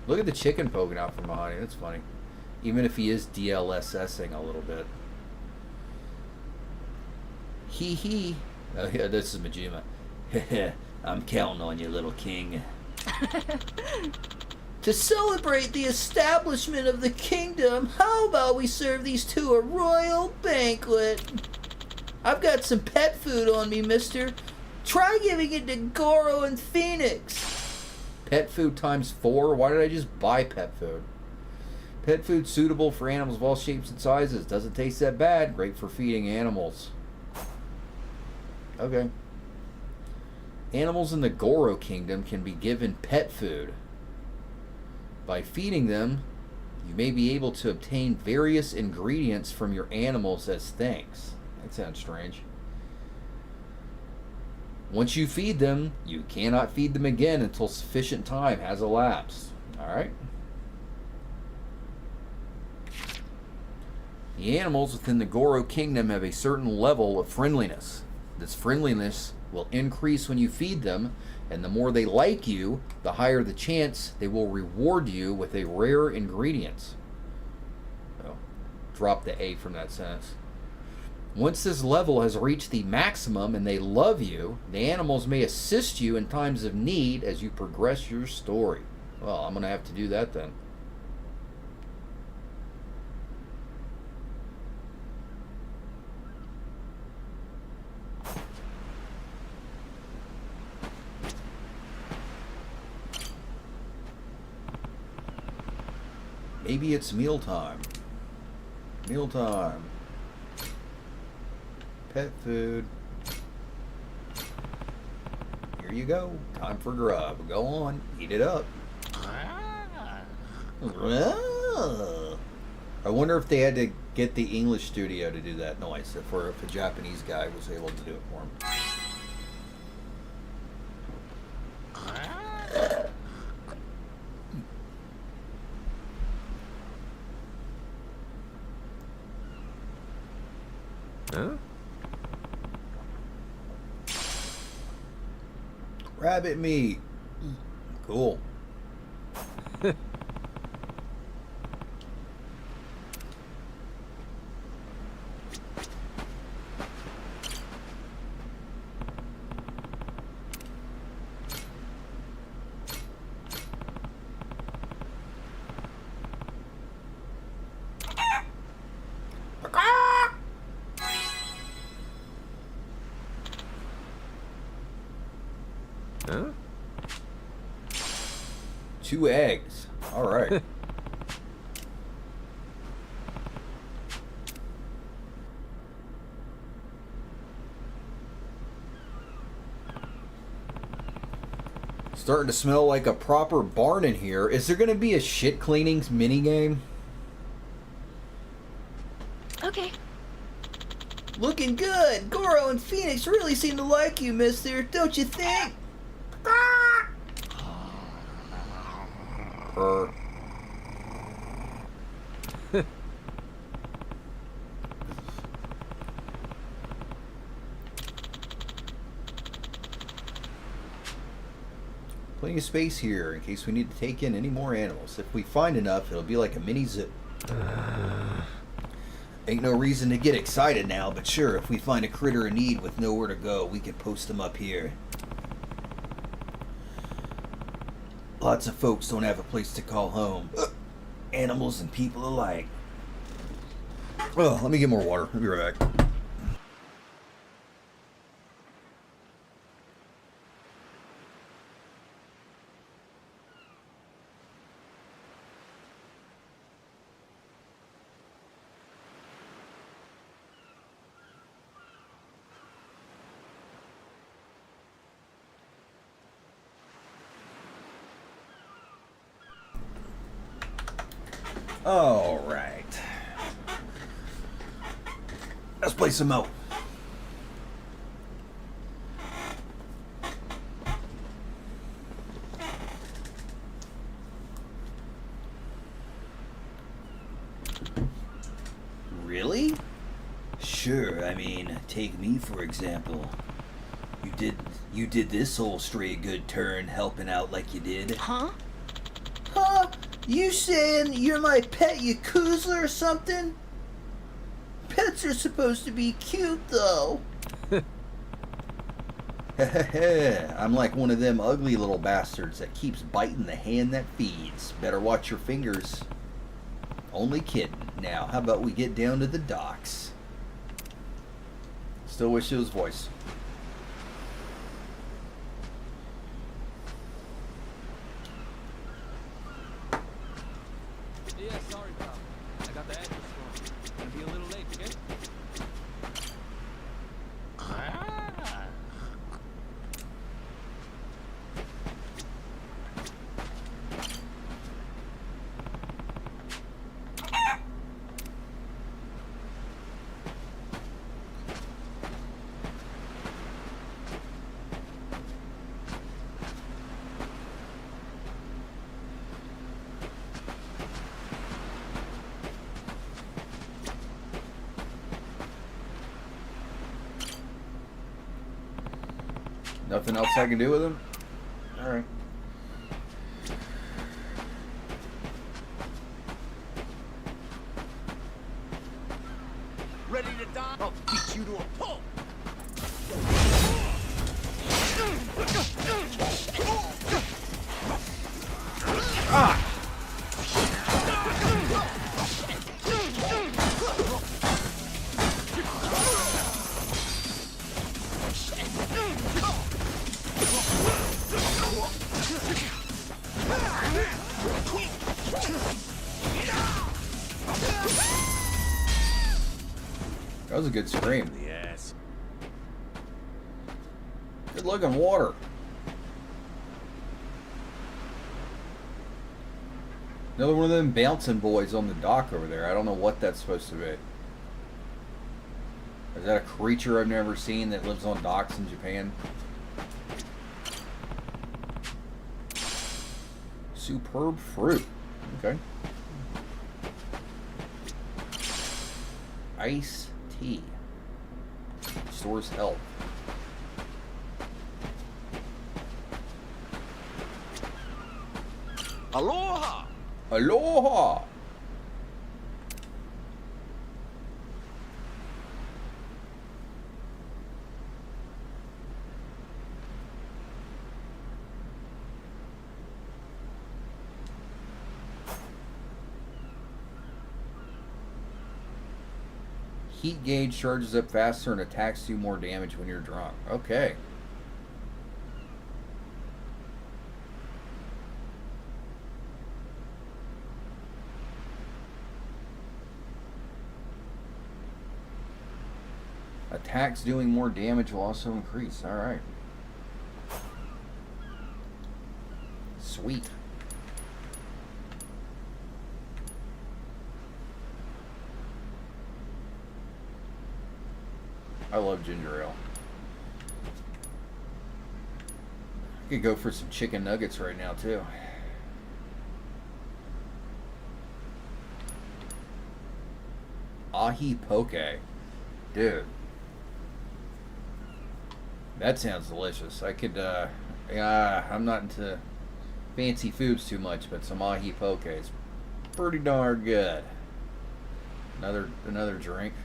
Look at the chicken poking out from behind him. That's funny. Even if he is DLSSing a little bit. Hee hee. Oh yeah, this is Majima. I'm counting on you, little king. To celebrate the establishment of the kingdom, how about we serve these two a royal banquet? I've got some pet food on me, mister. Try giving it to Goro and Phoenix. Pet food times 4? Why did I just buy pet food? Pet food suitable for animals of all shapes and sizes. Doesn't taste that bad. Great for feeding animals. Okay. Animals in the Goro Kingdom can be given pet food. By feeding them, you may be able to obtain various ingredients from your animals as thanks. That sounds strange. Once you feed them, you cannot feed them again until sufficient time has elapsed. Alright? The animals within the Goro Kingdom have a certain level of friendliness. This friendliness will increase when you feed them, and the more they like you, the higher the chance they will reward you with a rare ingredient. Oh, drop the A from that sentence. Once this level has reached the maximum and they love you, the animals may assist you in times of need as you progress your story. Well, I'm going to have to do that then. Maybe it's mealtime. Mealtime. Pet food. Here you go. Time for grub. Go on. Eat it up. I wonder if they had to get the English studio to do that noise, if a Japanese guy was able to do it for him. Huh? Rabbit meat. Cool. Huh? 2 eggs. All right. Starting to smell like a proper barn in here. Is there going to be a shit cleaning mini game? Okay. Looking good. Goro and Phoenix really seem to like you, mister. Don't you think? Plenty of space here in case we need to take in any more animals. If we find enough, it'll be like a mini zoo. Ain't no reason to get excited now, but sure, if we find a critter in need with nowhere to go, we can post them up here. Lots of folks don't have a place to call home. Animals and people alike. Oh, let me get more water. I'll be right back. All right. Let's play some more. Really? Sure, I mean, take me for example. You did this whole stray good turn helping out like you did. Huh? Huh? You saying you're my pet Yakuza or something? Pets are supposed to be cute, though. I'm like one of them ugly little bastards that keeps biting the hand that feeds. Better watch your fingers. Only kidding. Now, how about we get down to the docks? Still wish it was voice. Yeah, sorry, pal. I got the address wrong. Gonna be a little late, okay? Nothing else I can do with him? Alright. Ready to die? I'll beat you to a pulp. That was a good scream. The ass. Good looking water. Another one of them bouncing boys on the dock over there. I don't know what that's supposed to be. Is that a creature I've never seen that lives on docks in Japan? Superb fruit. Okay. Ice tea. Restores health. Aloha! Aloha! Heat gauge charges up faster and attacks do more damage when you're drunk. Okay. Attacks doing more damage will also increase. Alright. Sweet. I love ginger ale. I could go for some chicken nuggets right now, too. Ahi poke. Dude. That sounds delicious. I could, yeah, I'm not into fancy foods too much, but some ahi poke is pretty darn good. Another drink.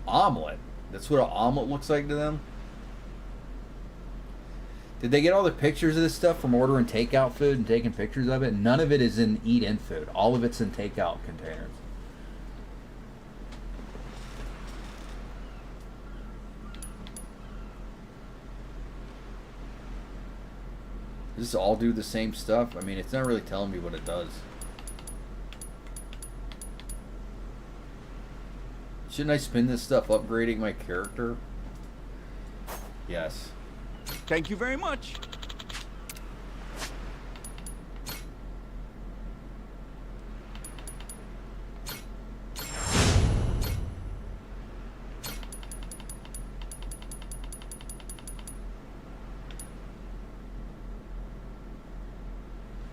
Omelet. That's what an omelet looks like to them. Did they get all the pictures of this stuff from ordering takeout food and taking pictures of it? None of it is in eat-in food. All of it's in takeout containers. Does this all do the same stuff? I mean, it's not really telling me what it does. Shouldn't I spin this stuff upgrading my character? Yes. Thank you very much.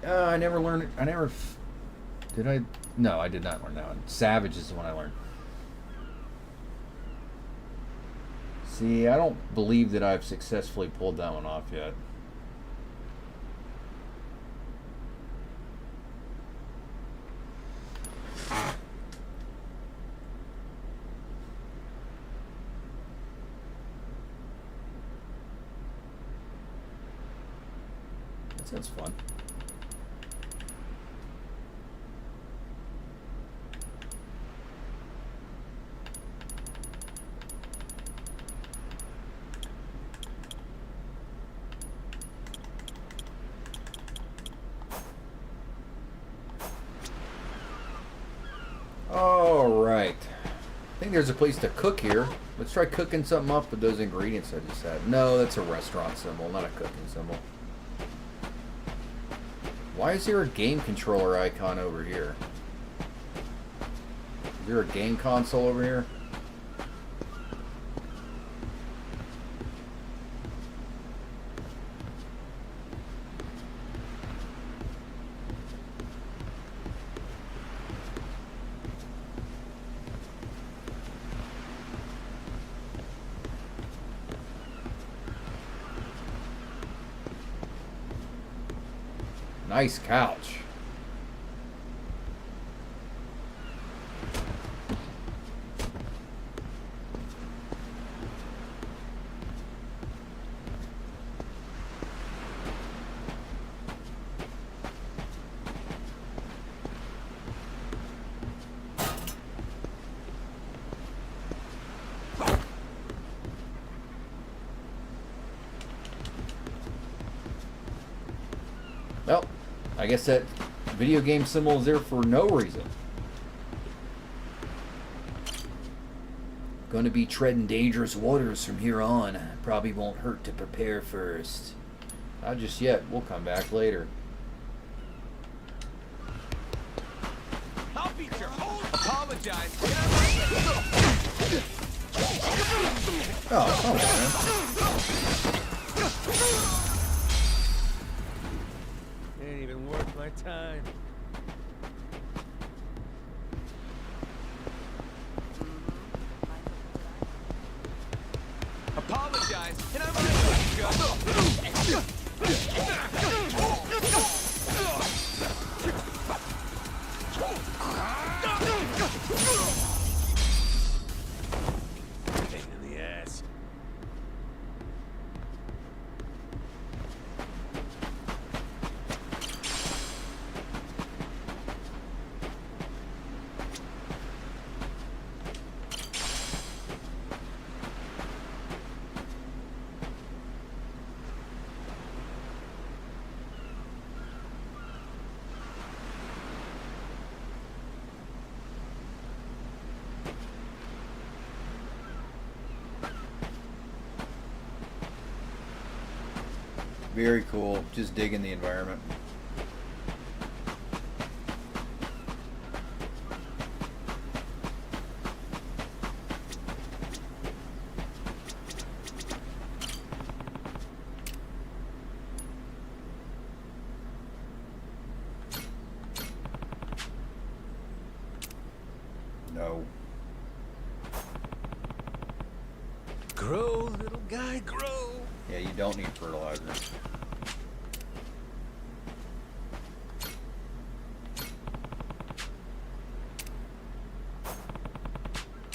I never learned it. Did I? No, I did not learn that one. Savage is the one I learned. See, I don't believe that I've successfully pulled that one off yet. That sounds fun. Alright. I think there's a place to cook here. Let's try cooking something up with those ingredients I just had. No, that's a restaurant symbol, not a cooking symbol. Why is there a game controller icon over here? Is there a game console over here? Nice couch. Well, I guess that video game symbol is there for no reason. Going to be treading dangerous waters from here on. Probably won't hurt to prepare first. Not just yet. We'll come back later. I'll beat your whole... Apologize. Oh, come on, man. Ain't even worth my time. Apologize, and I might let you go. Pain in the ass. Very cool. Just digging the environment. No. Grow, little guy, grow. Yeah, you don't need fertilizer.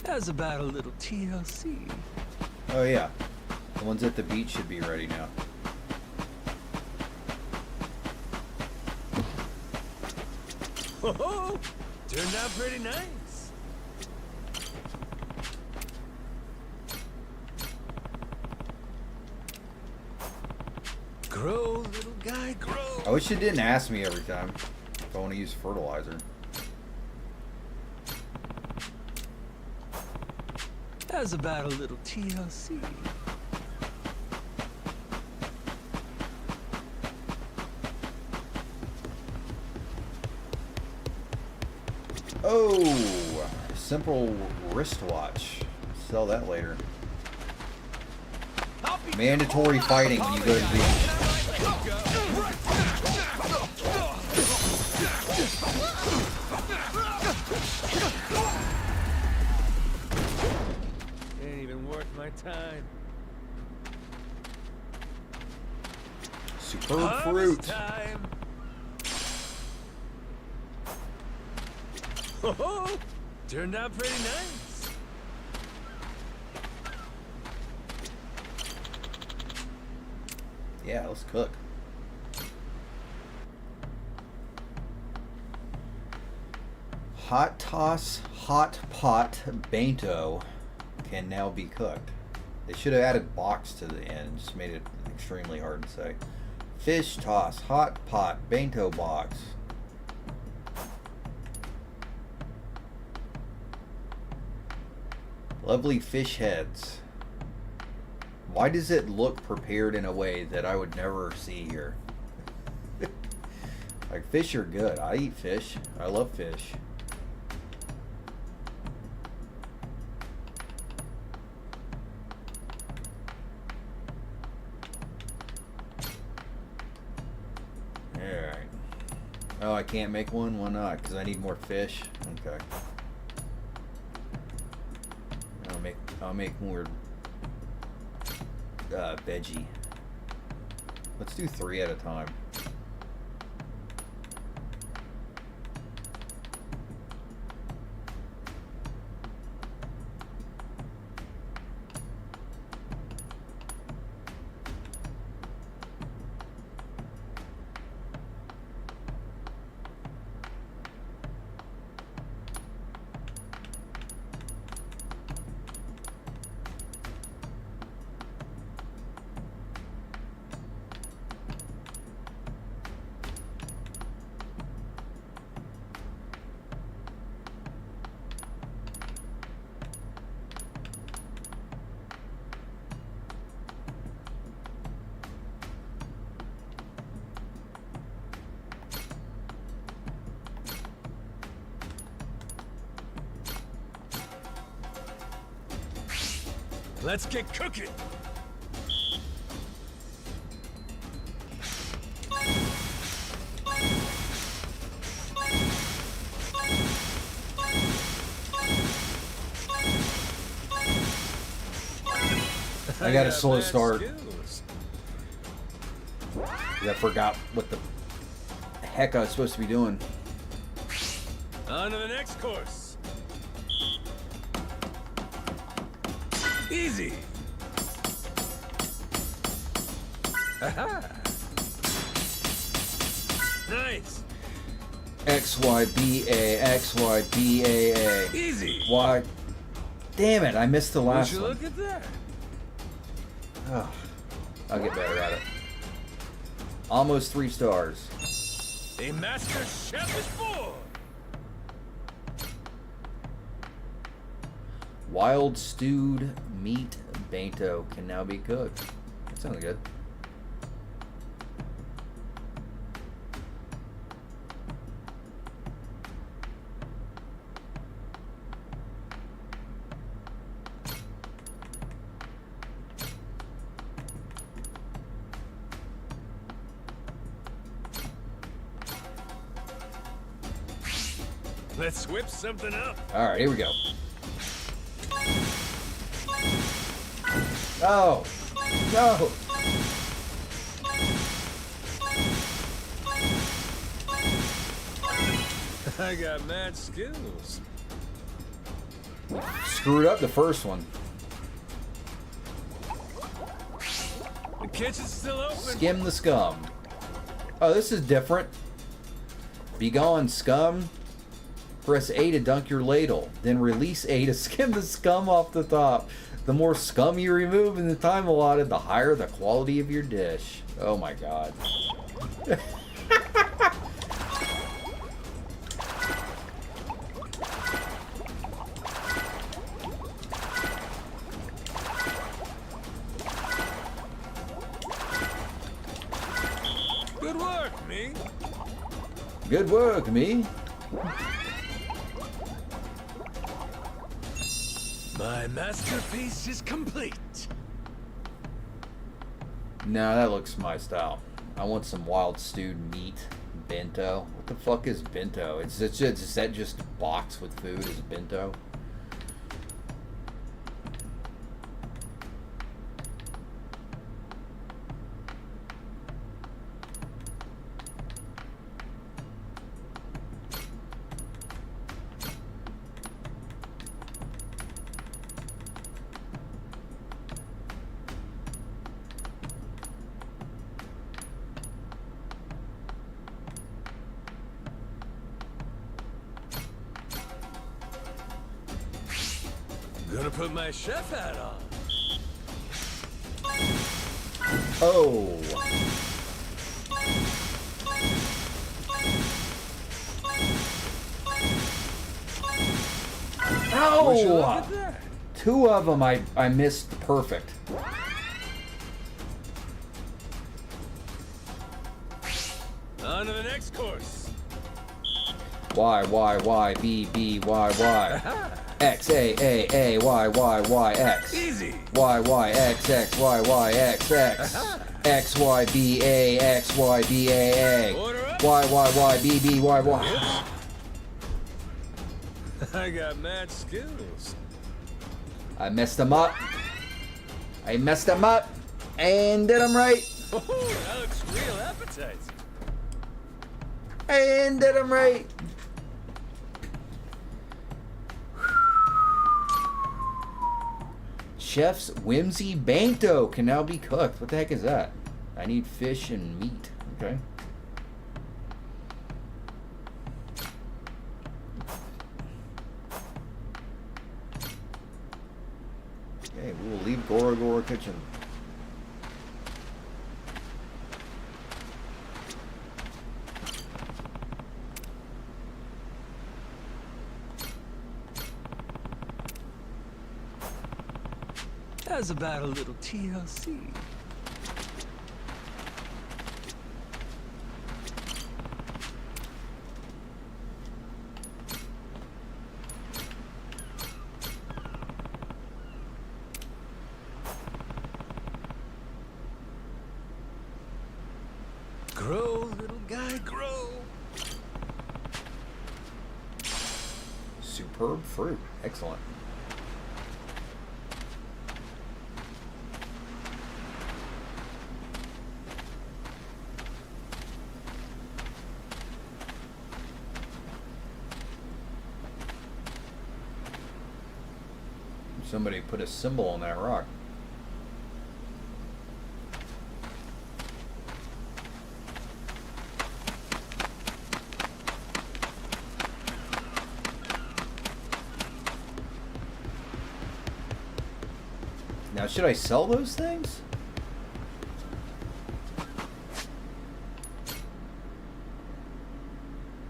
How's about a little TLC? Oh yeah. The ones at the beach should be ready now. Oh, turned out pretty nice. Grow, little guy, grow. I wish it didn't ask me every time if I want to use fertilizer. How's about a little TLC? Oh, simple wristwatch. Sell that later. Mandatory fighting when you go to the beach. Ain't even worth my time. Superb Harvest fruit. time. Oh, turned out pretty nice. Yeah, let's cook. Hot toss, hot pot, bento can now be cooked. They should have added box to the end, just made it extremely hard to say. Fish toss, hot pot, bento box. Lovely fish heads. Why does it look prepared in a way that I would never see here? Like, fish are good. I eat fish. I love fish. Alright. Oh, I can't make one? Why not? Because I need more fish? Okay. I'll make more veggie. Let's do 3 at a time. Let's get cooking. I got a slow mad start. skills. I forgot what the heck I was supposed to be doing. On to the next course. Easy. Aha. Nice. X, Y, B, A, X, Y, B, A, A. Easy. Y. Damn it, I missed the Would last you one. look at that? Oh, I'll get better at it. Almost 3 stars. A master chef is born. Wild stewed meat bento can now be cooked. That sounds good. Let's whip something up. All right, here we go. Oh, no. I got mad skills. Screwed up the first one. The kitchen's still open. Skim the scum. Oh, this is different. Be gone, scum. Press A to dunk your ladle. Then release A to skim the scum off the top. The more scum you remove in the time allotted, the higher the quality of your dish. Oh my god. Good work, me. Good work, me. My masterpiece is complete. No, that looks my style. I want some wild stewed meat bento. What the fuck is bento? Is that just a box with food? Is bento? Gonna put my chef hat on. Oh. Would you look Oh! at that? 2 of them I missed perfect. On to the next course. Y, B, B, Y. X, A, Y, Y, X. Easy. Y, X, Y, X. X, Y, B, A, X, Y, B, A. Order up. Y, B, B, Y. I got mad skills. I messed them up. And did them right. Oh, that looks real appetizing. And did them right. Chef's Whimsy Bento can now be cooked. What the heck is that? I need fish and meat. Okay. Okay, we will leave Gora Gora Kitchen. How's about a little TLC? guy grow. Superb fruit. Excellent. Somebody put a symbol on that rock. Now, should I sell those things?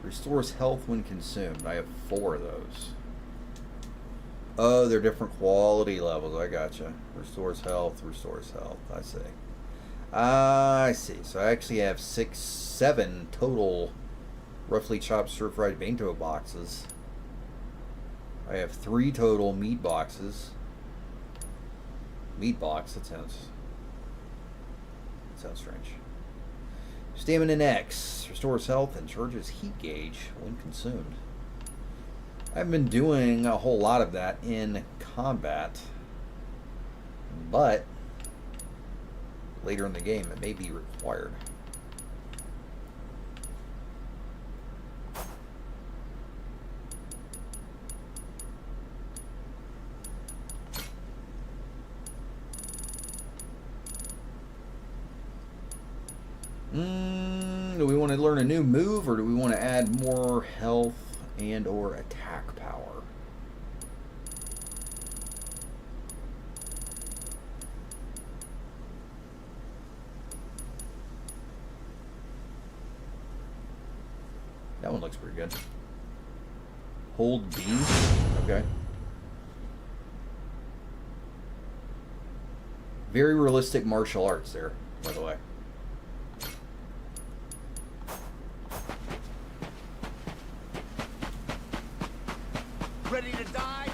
Restores health when consumed. I have 4 of those. Oh, they're different quality levels. I gotcha. Restores health, restores health. I see. I see. So I actually have 7 total roughly chopped stir-fried bento boxes. I have 3 total meat boxes. Meat box, that sounds strange. Stamina X restores health and charges heat gauge when consumed. I've been doing a whole lot of that in combat, but later in the game it may be required. Do we want to learn a new move, or do we want to add more health and or attack power? That one looks pretty good. Hold B. Okay. Very realistic martial arts there, by the way. Ready to die?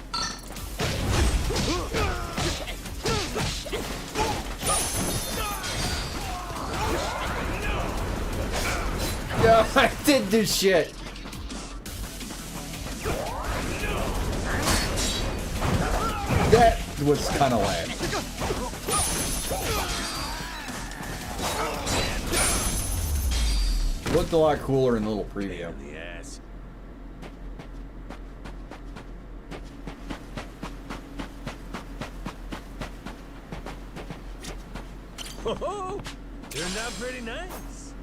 Yeah, I did do shit. That was kind of lame. Looked a lot cooler in the little preview. Oh, turned out pretty nice.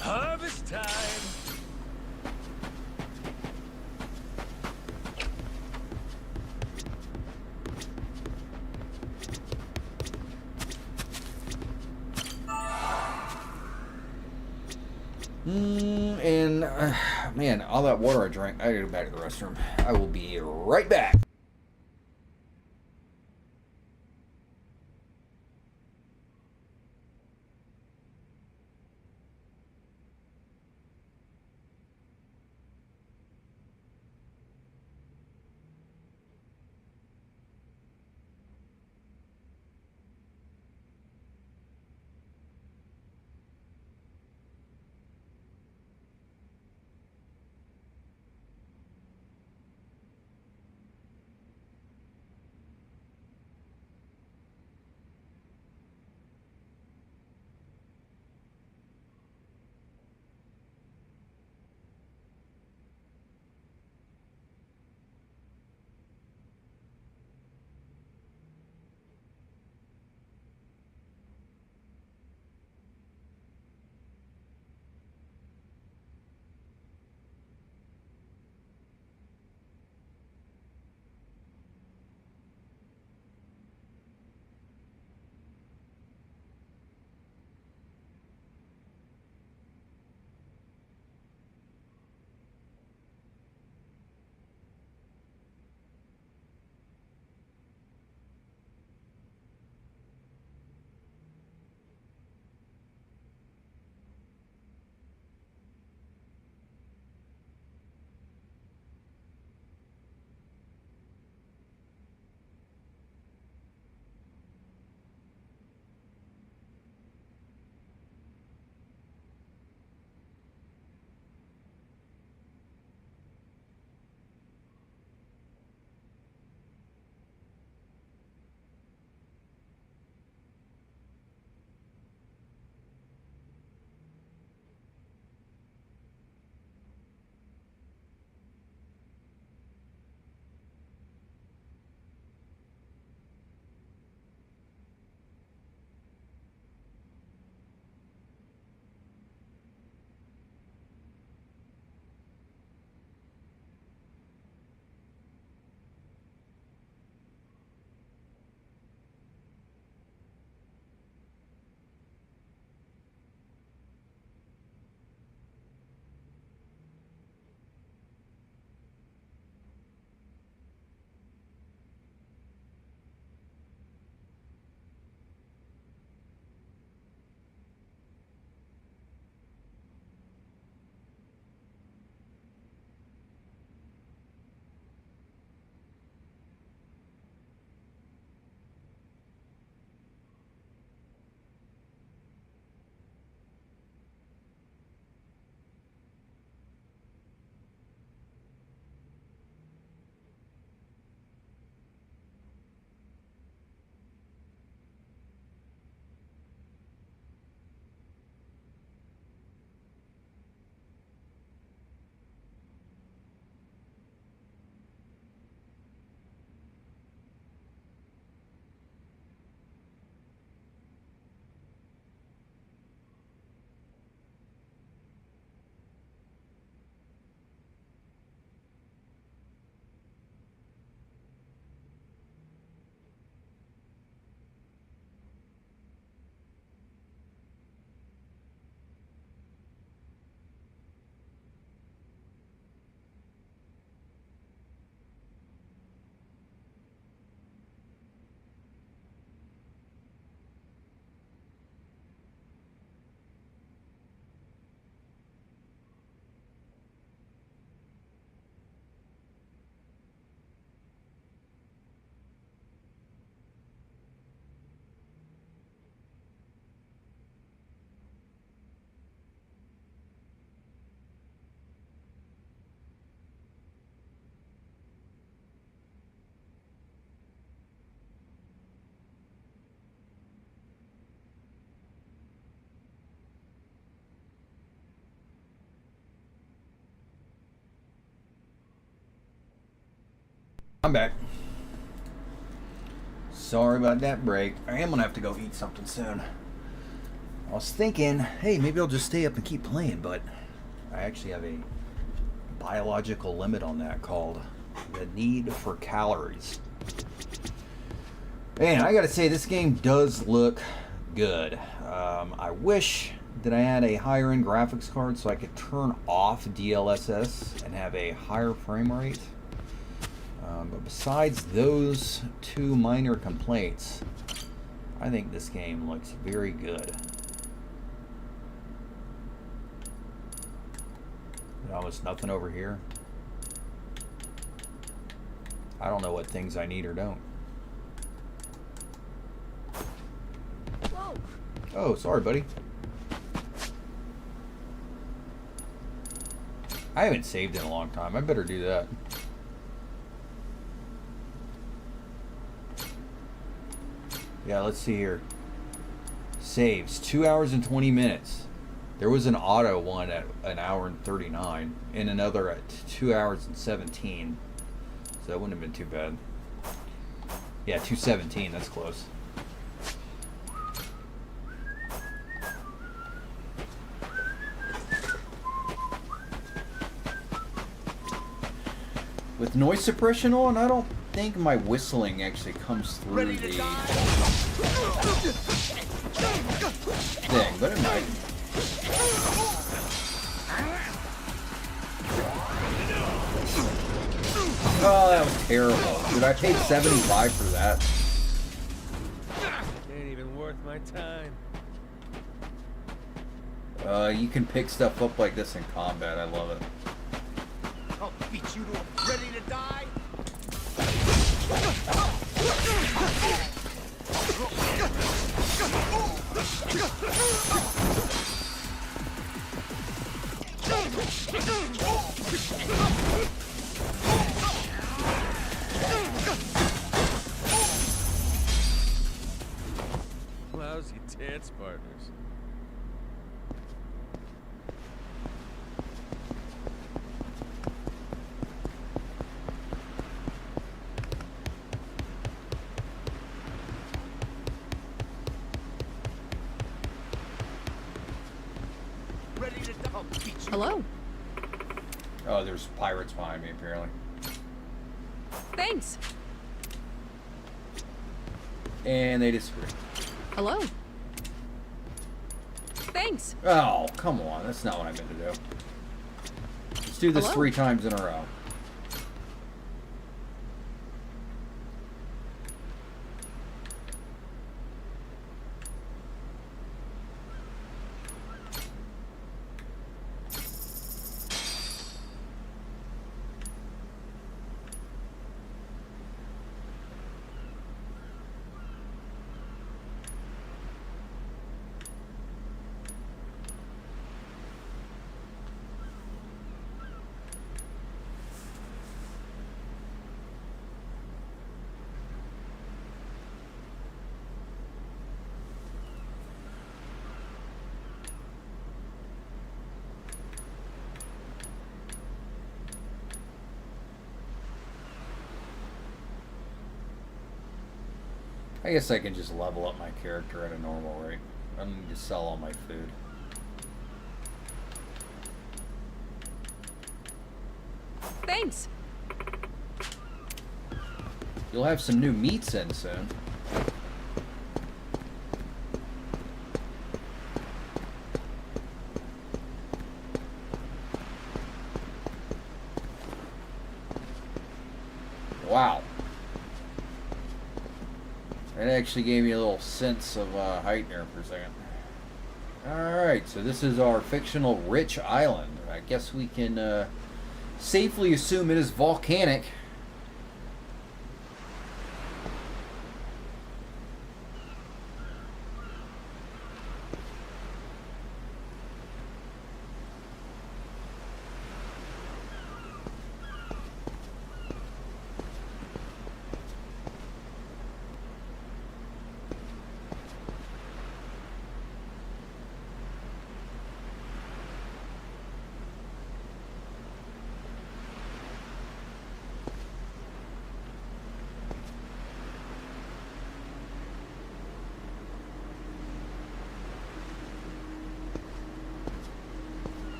Harvest time. Man, all that water I drank, I gotta go back to the restroom. I will be right back. I'm back. Sorry about that break. I am gonna have to go eat something soon. I was thinking, hey, maybe I'll just stay up and keep playing, but I actually have a biological limit on that called the need for calories. Man, I gotta say, this game does look good. I wish that I had a higher end graphics card so I could turn off DLSS and have a higher frame rate. But besides those two minor complaints, I think this game looks very good. Almost nothing over here. I don't know what things I need or don't. Whoa. Oh, sorry, buddy. I haven't saved in a long time. I better do that. Yeah, let's see here. Saves 2 hours and 20 minutes. There was an auto one at 1 hour and 39 and another at 2 hours and 17. So that wouldn't have been too bad. Yeah, 2:17, that's close. With noise suppression on, I don't think my whistling actually comes through the thing, but it might. Oh, that was terrible. Dude, I paid $75 for that. Ain't even worth my time. You can pick stuff up like this in combat. I love it. I'll beat you to a ready to die. Lousy dance partners. Ready to die. I'll beat you. Hello. Oh, there's pirates behind me, apparently. Thanks. And they disagree. Hello. Thanks. Oh, come on. That's not what I meant to do. Let's do this Hello? 3 times in a row. I guess I can just level up my character at a normal rate. I don't need to sell all my food. Thanks. You'll have some new meats in soon. Wow. That actually gave me a little sense of height there for a second. Alright, so this is our fictional rich island. I guess we can safely assume it is volcanic.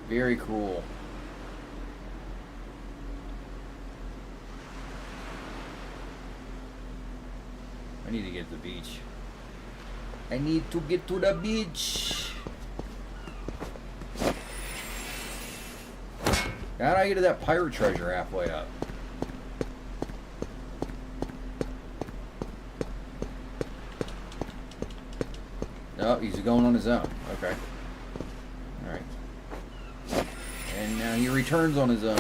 Very cool. I need to get to the beach. I need to get to the beach. How do I get to that pirate treasure halfway up? Oh, he's going on his own. Okay. Alright. And now he returns on his own.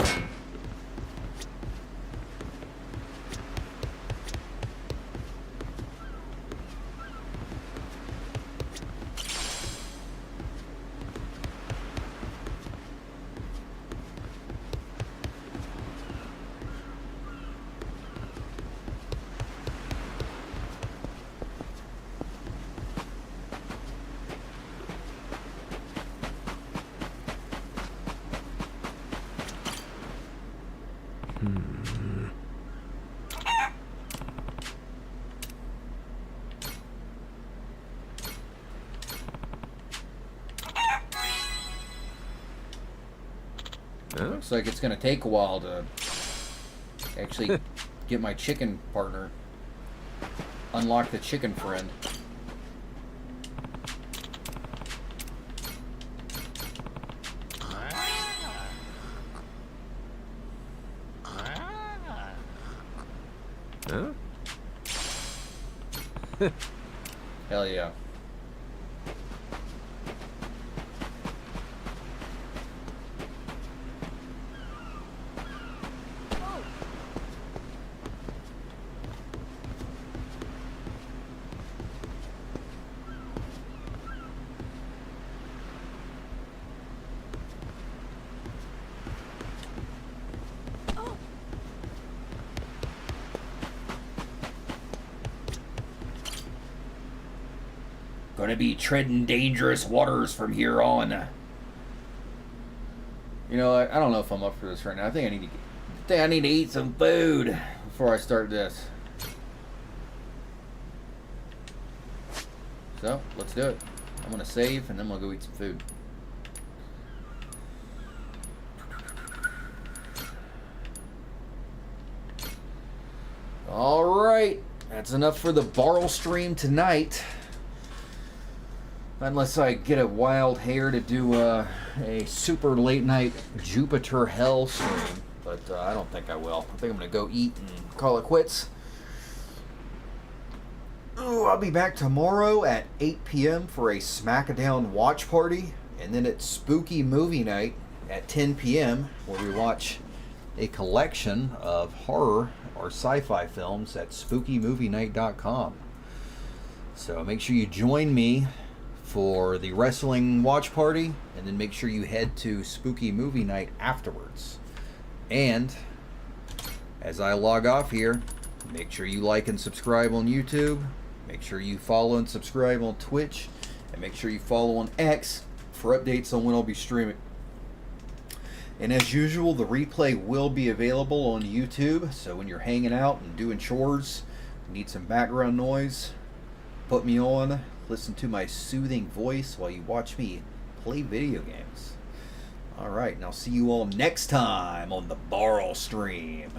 Looks like it's going to take a while to actually get my chicken partner. Unlock the chicken friend. Huh? Hell yeah. Gonna be treading dangerous waters from here on. You know, I don't know if I'm up for this right now. I think I need to eat some food before I start this. So let's do it. I'm gonna save and then we'll go eat some food. All right, that's enough for the Barlstream tonight. Unless I get a wild hair to do a super late night Jupiter Hell stream. But I don't think I will. I think I'm going to go eat and call it quits. Ooh, I'll be back tomorrow at 8 p.m. for a Smackdown watch party. And then it's Spooky Movie Night at 10 p.m. where we watch a collection of horror or sci-fi films at spookymovienight.com. So make sure you join me for the wrestling watch party, and then make sure you head to Spooky Movie Night afterwards. And as I log off here, make sure you like and subscribe on YouTube, make sure you follow and subscribe on Twitch, and make sure you follow on X for updates on when I'll be streaming. And as usual, the replay will be available on YouTube, so when you're hanging out and doing chores, need some background noise, put me on. Listen to my soothing voice while you watch me play video games. Alright, and I'll see you all next time on the Barlstream.